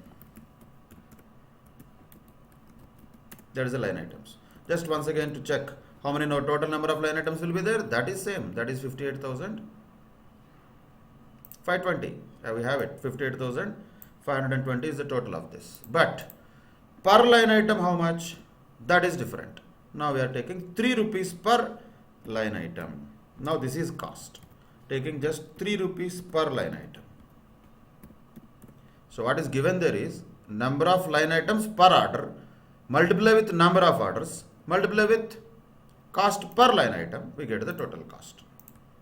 That is the line items. Just once again to check how many total number of line items will be there. That is same. That is 58,520. We have it. 58,520 is the total of this. But per line item how much? That is different. Now we are taking 3 rupees per line item. Now this is cost. Taking just 3 rupees per line item. So what is given there is number of line items per order, multiply with number of orders, multiply with cost per line item, we get the total cost.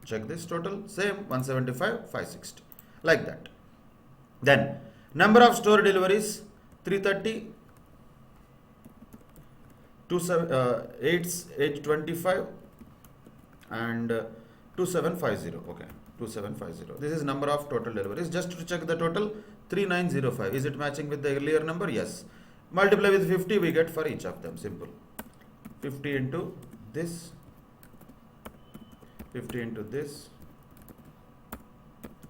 Check this total, same 175, 560, like that. Then number of store deliveries 330, 825 and 2750. Okay, 2750. This is number of total deliveries. Just to check the total, 3905. Is it matching with the earlier number? Yes. Multiply with 50, we get for each of them. Simple. 50 into this, 50 into this,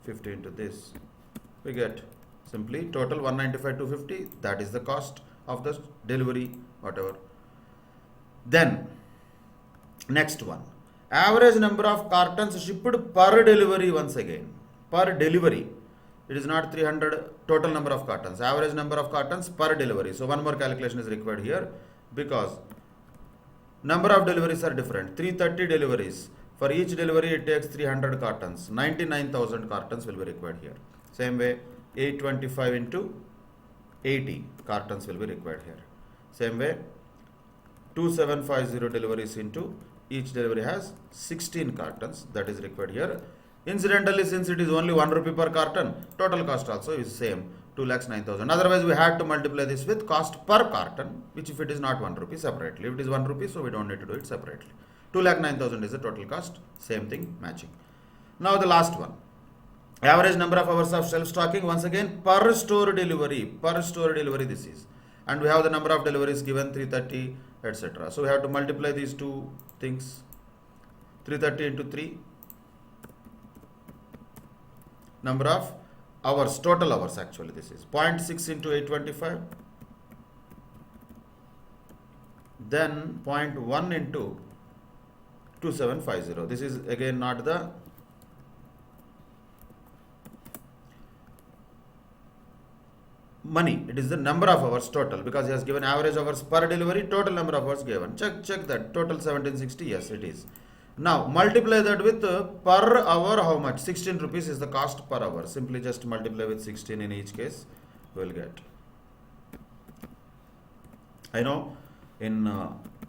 50 into this. We get simply total 195 to 50. That is the cost of the delivery, whatever. Then next one, average number of cartons shipped per delivery. Once again, per delivery, it is not 300 total number of cartons, average number of cartons per delivery. So one more calculation is required here, because number of deliveries are different. 330 deliveries, for each delivery it takes 300 cartons, 99,000 cartons will be required here. Same way, 825 into 80 cartons will be required here. Same way, 2750 deliveries into each delivery has 16 cartons, that is required here. Incidentally, since it is only 1 rupee per carton, total cost also is same, 2,09,000. Otherwise, we had to multiply this with cost per carton, which if it is not 1 rupee separately. If it is 1 rupee, so we don't need to do it separately. 2,09,000 is the total cost, same thing, matching. Now the last one. Average number of hours of shelf stocking, once again, per store delivery this is. And we have the number of deliveries given, 330, etc. So we have to multiply these two things. 330 into 3, number of hours, total hours actually this is. 0.6 into 825. Then 0.1 into 2750. This is again not the money, it is the number of hours total, because he has given average hours per delivery, total number of hours given. Check that, total 1760, yes it is. Now multiply that with per hour how much? 16 rupees is the cost per hour. Simply just multiply with 16 in each case, we will get. I know in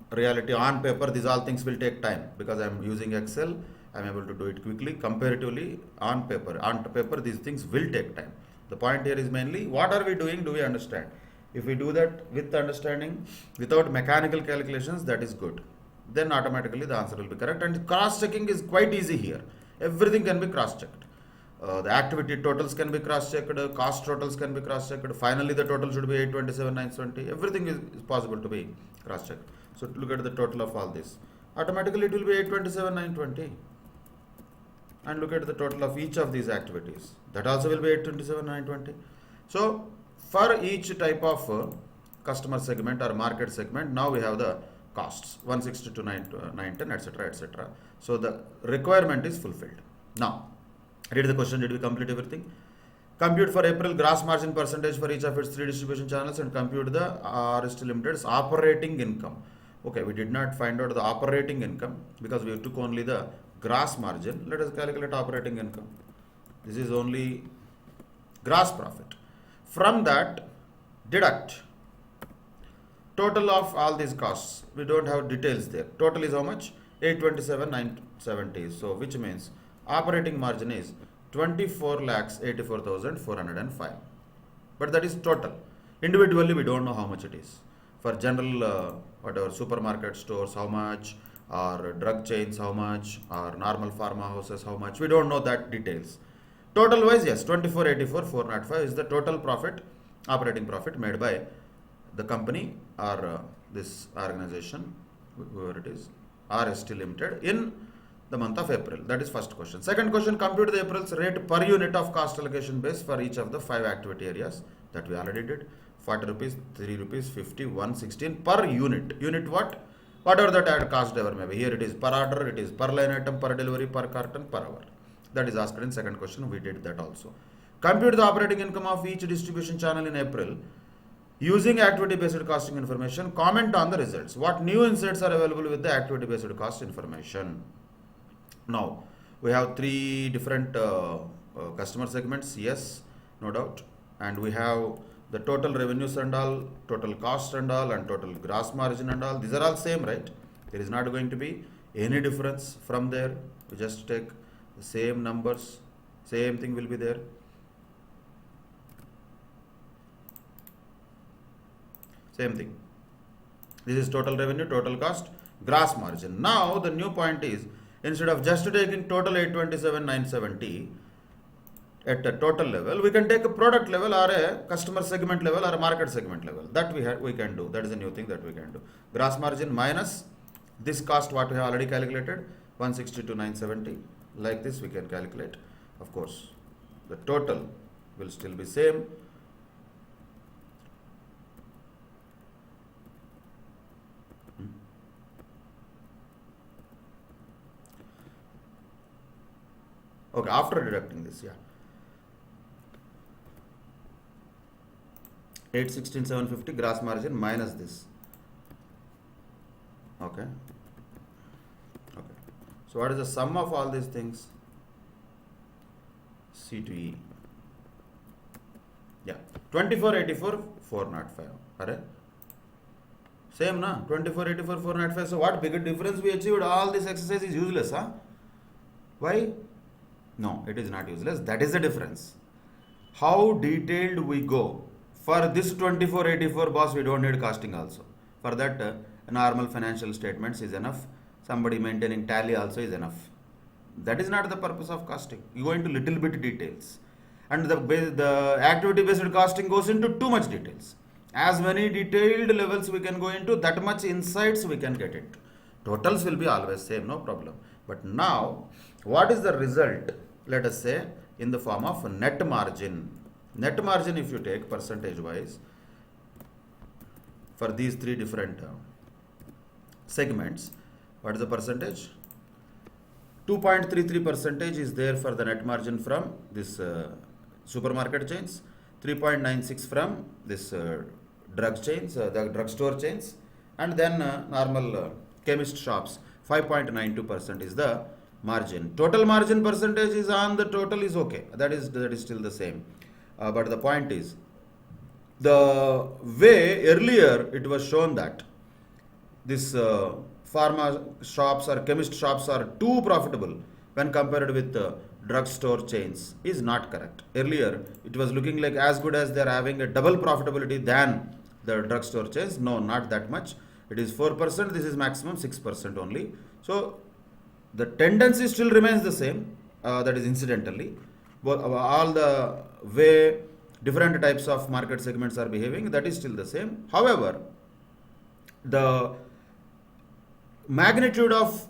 reality on paper these all things will take time, because I am using Excel, I am able to do it quickly. Comparatively on paper these things will take time. The point here is mainly what are we doing, do we understand? If we do that with understanding, without mechanical calculations, that is good. Then automatically the answer will be correct. And cross checking is quite easy here. Everything can be cross checked. The activity totals can be cross checked, cost totals can be cross checked. Finally the total should be 827,970. Everything is possible to be cross checked. So look at the total of all this. Automatically it will be 827,920. And look at the total of each of these activities. That also will be 827,920. So for each type of customer segment or market segment, now we have the costs 160 to 910, etc., etc. So the requirement is fulfilled. Now read the question. Did we complete everything? Compute for April gross margin percentage for each of its 3 distribution channels and compute the RST Limited's operating income. Okay, we did not find out the operating income because we took only the gross margin. Let us calculate operating income. This is only gross profit. From that, deduct total of all these costs. We don't have details there. Total is how much? 827,970. So which means operating margin is 24,84,405. But that is total. Individually, we don't know how much it is. For general, whatever supermarket stores, how much, or drug chains, how much, or normal pharma houses, how much. We don't know that details. Total wise, yes, 24,84,405 is the total profit, operating profit made by the company or this organization, whoever it is, RST Limited, in the month of April. That is first question. Second question, compute the April's rate per unit of cost allocation base for each of the 5 activity areas. That we already did. 40 rupees, 3 rupees, 50, 116 per unit. Unit what? Whatever that add cost ever may be. Here it is per order, it is per line item, per delivery, per carton, per hour. That is asked in second question. We did that also. Compute the operating income of each distribution channel in April using activity based costing information. Comment on the results. What new insights are available with the activity based cost information? Now we have 3 different customer segments. Yes, no doubt. And we have the total revenues and all, total cost and all, and total gross margin and all. These are all same, right? There is not going to be any difference from there. We just take the same numbers, same thing will be there. Same thing. This is total revenue, total cost, gross margin. Now the new point is, instead of just taking total 827,970 at a total level, we can take a product level or a customer segment level or a market segment level. That we can do. That is a new thing that we can do. Gross margin minus this cost what we have already calculated, 160 to 970. Like this we can calculate. Of course, the total will still be same. Okay, after deducting this, yeah. 816,750 gross margin minus this. Okay. Okay. So what is the sum of all these things? C to E. Yeah. 24,84,405. Alright. Same na? 24,84,405. So what bigger difference we achieved? All this exercise is useless, huh? Why? No, it is not useless. That is the difference. How detailed we go. For this 2484 boss, we don't need costing also. For that, normal financial statements is enough. Somebody maintaining tally also is enough. That is not the purpose of costing. You go into little bit details. And the activity based costing goes into too much details. As many detailed levels we can go into, that much insights we can get into. Totals will be always same, no problem. But now, what is the result? Let us say in the form of net margin. Net margin, if you take percentage wise for these three different segments, what is the percentage? 2.33 percentage is there for the net margin from this supermarket chains, 3.96 from this drug chains, the drugstore chains, and then normal chemist shops. 5.92% is the margin. Total margin percentage is on the total is okay. That is still the same. But the point is, the way earlier it was shown that this pharma shops or chemist shops are too profitable when compared with drugstore chains is not correct. Earlier it was looking like as good as they are having a double profitability than the drugstore chains. No, not that much. It is 4%. This is maximum 6% only. So the tendency still remains the same. That is incidentally, but all the way different types of market segments are behaving, that is still the same. However, the magnitude of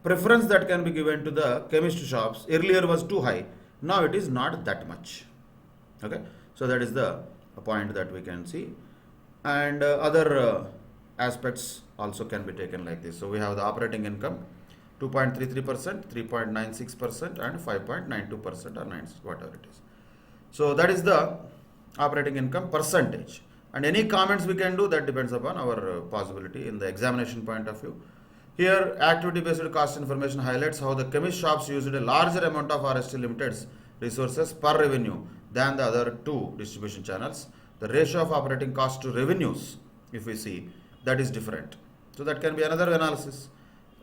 preference that can be given to the chemist shops earlier was too high. Now it is not that much. Okay, so that is the point that we can see, and other aspects also can be taken like this. So we have the operating income 2.33%, 3.96%, and 5.92% or 9, whatever it is. So that is the operating income percentage. And any comments we can do, that depends upon our possibility in the examination point of view. Here, activity-based cost information highlights how the chemist shops used a larger amount of RST Limited's resources per revenue than the other two distribution channels. The ratio of operating cost to revenues, if we see, that is different. So that can be another analysis.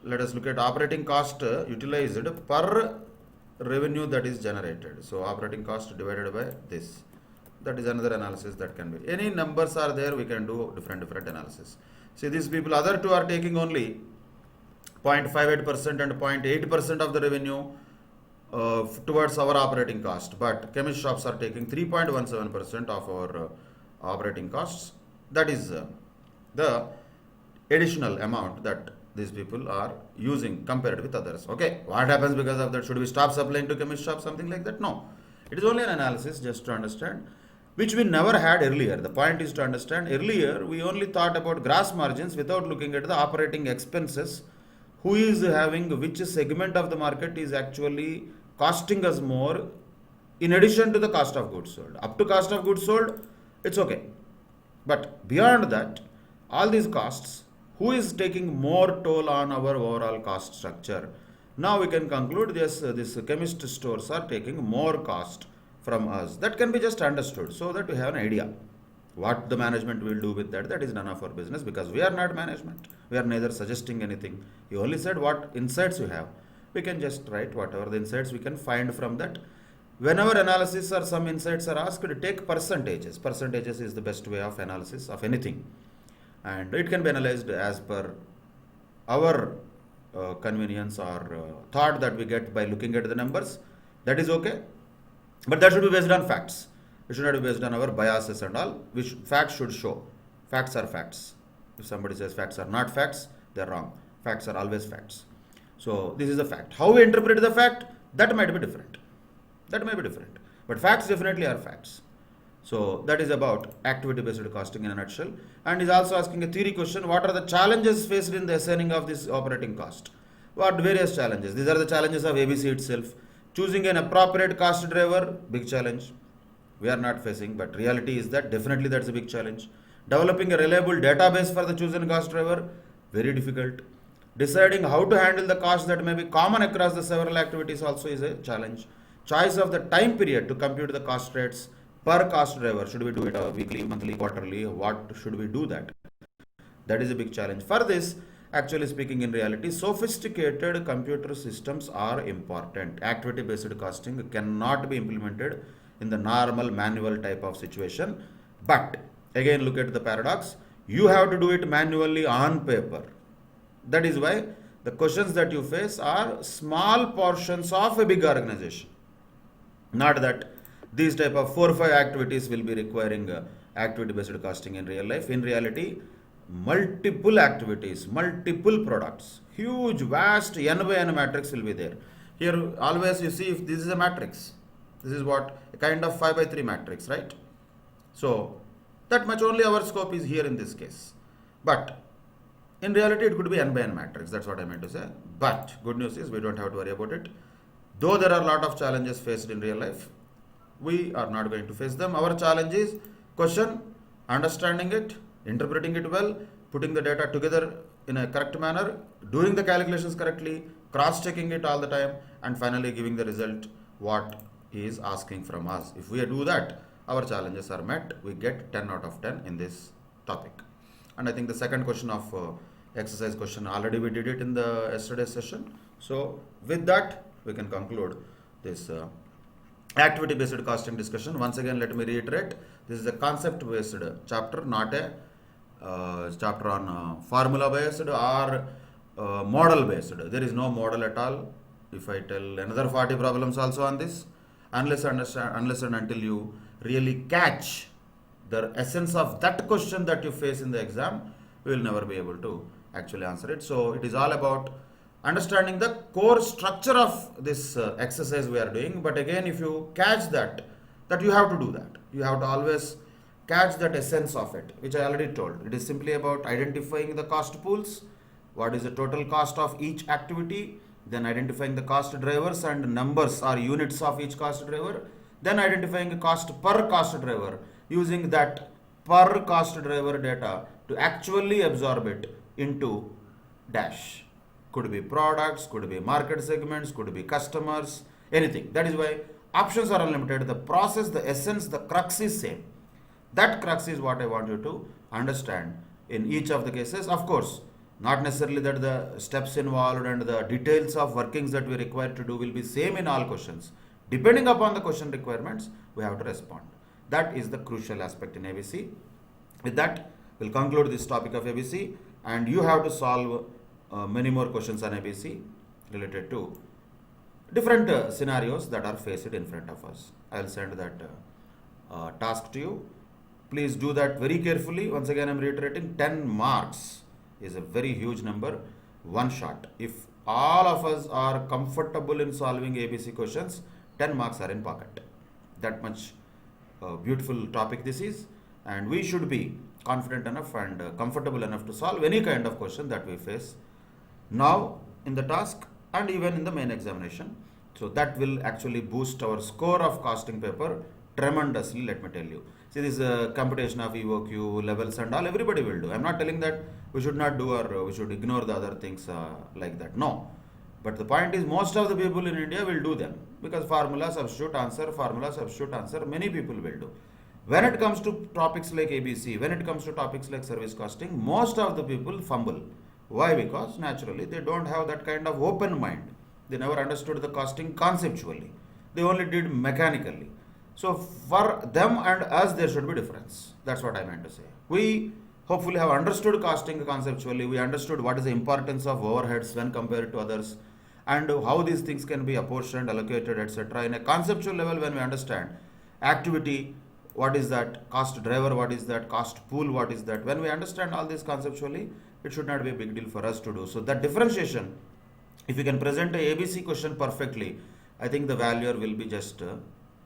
Let us look at operating cost utilized per revenue that is generated. So operating cost divided by this. That is another analysis that can be. Any numbers are there, we can do different analysis. See, these people, other two are taking only 0.58% and 0.8% of the revenue towards our operating cost. But chemist shops are taking 3.17% of our operating costs. That is the additional amount that these people are using compared with others. Okay, what happens because of that? Should we stop supplying to chemist shops, something like that? No. It is only an analysis just to understand, which we never had earlier. The point is to understand, earlier we only thought about gross margins without looking at the operating expenses. Who is having which segment of the market is actually costing us more in addition to the cost of goods sold. Up to cost of goods sold, it's okay. But beyond that, all these costs, who is taking more toll on our overall cost structure? Now we can conclude, yes, these chemist stores are taking more cost from us. That can be just understood so that we have an idea. What the management will do with that, that is none of our business, because we are not management. We are neither suggesting anything. You only said what insights you have. We can just write whatever the insights we can find from that. Whenever analysis or some insights are asked, take percentages. Percentages is the best way of analysis of anything. And it can be analyzed as per our convenience or thought that we get by looking at the numbers. That is okay. But that should be based on facts. It should not be based on our biases and all, which facts should show. Facts are facts. If somebody says facts are not facts, they are wrong. Facts are always facts. So this is the fact. How we interpret the fact, that might be different. That may be different. But facts definitely are facts. So that is about activity-based costing in a nutshell. And is also asking a theory question, what are the challenges faced in the assigning of this operating cost? What various challenges? These are the challenges of ABC itself. Choosing an appropriate cost driver, big challenge. We are not facing, but reality is that definitely that's a big challenge. Developing a reliable database for the chosen cost driver, very difficult. Deciding how to handle the costs that may be common across the several activities also is a challenge. Choice of the time period to compute the cost rates per cost driver. Should we do it weekly, monthly, quarterly? What should we do that? That is a big challenge. For this, actually speaking, in reality, sophisticated computer systems are important. Activity-based costing cannot be implemented in the normal manual type of situation. But again, look at the paradox. You have to do it manually on paper. That is why the questions that you face are small portions of a big organization. Not that these type of 4 or 5 activities will be requiring activity-based costing in real life. In reality, multiple activities, multiple products, huge, vast N by N matrix will be there. Here, always you see if this is a matrix. This is what a kind of 5 by 3 matrix, right? So that much only our scope is here in this case. But in reality, it could be n by n matrix. That's what I meant to say. But good news is we don't have to worry about it. Though there are a lot of challenges faced in real life, we are not going to face them. Our challenge is question, understanding it, interpreting it well, putting the data together in a correct manner, doing the calculations correctly, cross-checking it all the time, and finally giving the result what he is asking from us. If we do that, our challenges are met. We get 10 out of 10 in this topic. And I think the second question of exercise question, already we did it in the yesterday's session. So with that, we can conclude this activity based costing discussion. Once again, let me reiterate, this is a concept based chapter, not a chapter on formula based or model based. There is no model at all. If I tell another 40 problems also on this, unless and until you really catch the essence of that question that you face in the exam, you will never be able to actually answer it. So it is all about understanding the core structure of this exercise we are doing. But again, if you catch that you have to do that. You have to always catch that essence of it, which I already told. It is simply about identifying the cost pools, what is the total cost of each activity, then identifying the cost drivers and numbers or units of each cost driver, then identifying the cost per cost driver, using that per cost driver data to actually absorb it into dash. Could be products, could be market segments, could be customers, anything. That is why options are unlimited. The process, the essence, the crux is same. That crux is what I want you to understand in each of the cases. Of course, not necessarily that the steps involved and the details of workings that we require to do will be same in all questions. Depending upon the question requirements, we have to respond. That is the crucial aspect in ABC. With that, we'll conclude this topic of ABC, and you have to solve many more questions on ABC related to different scenarios that are faced in front of us. I'll send that task to you. Please do that very carefully. Once again, I'm reiterating, 10 marks is a very huge number, one shot. If all of us are comfortable in solving ABC questions, 10 marks are in pocket. That much beautiful topic this is, and we should be confident enough and comfortable enough to solve any kind of question that we face now in the task and even in the main examination. So that will actually boost our score of costing paper tremendously, let me tell you. See, this computation of EOQ levels and all, everybody will do. I'm not telling that we should not do or we should ignore the other things like that. No. But the point is, most of the people in India will do them because formula, substitute, answer, many people will do. When it comes to topics like ABC, when it comes to topics like service costing, most of the people fumble. Why? Because naturally they don't have that kind of open mind. They never understood the costing conceptually. They only did mechanically. So for them and us, there should be difference. That's what I meant to say. We hopefully have understood costing conceptually. We understood what is the importance of overheads when compared to others, and how these things can be apportioned, allocated, etc. In a conceptual level, when we understand activity, what is that, cost driver, what is that, cost pool, what is that, when we understand all this conceptually, it should not be a big deal for us to do. So that differentiation, if you can present a ABC question perfectly, I think the valuer will be just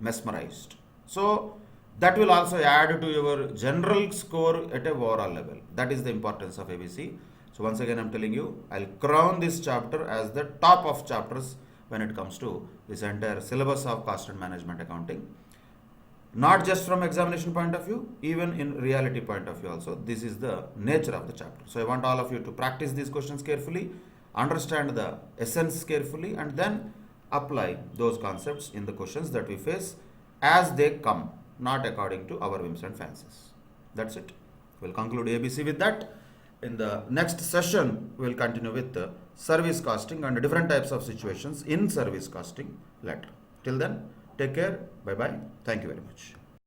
mesmerized. So that will also add to your general score at a overall level. That is the importance of ABC. So once again, I'm telling you, I'll crown this chapter as the top of chapters when it comes to this entire syllabus of cost and management accounting. Not just from examination point of view, even in reality point of view also, this is the nature of the chapter. So I want all of you to practice these questions carefully, understand the essence carefully, and then apply those concepts in the questions that we face as they come, not according to our whims and fancies. That's it. We'll conclude ABC with that. In the next session, we'll continue with the service costing and different types of situations in service costing later. Till then, take care. Bye-bye. Thank you very much.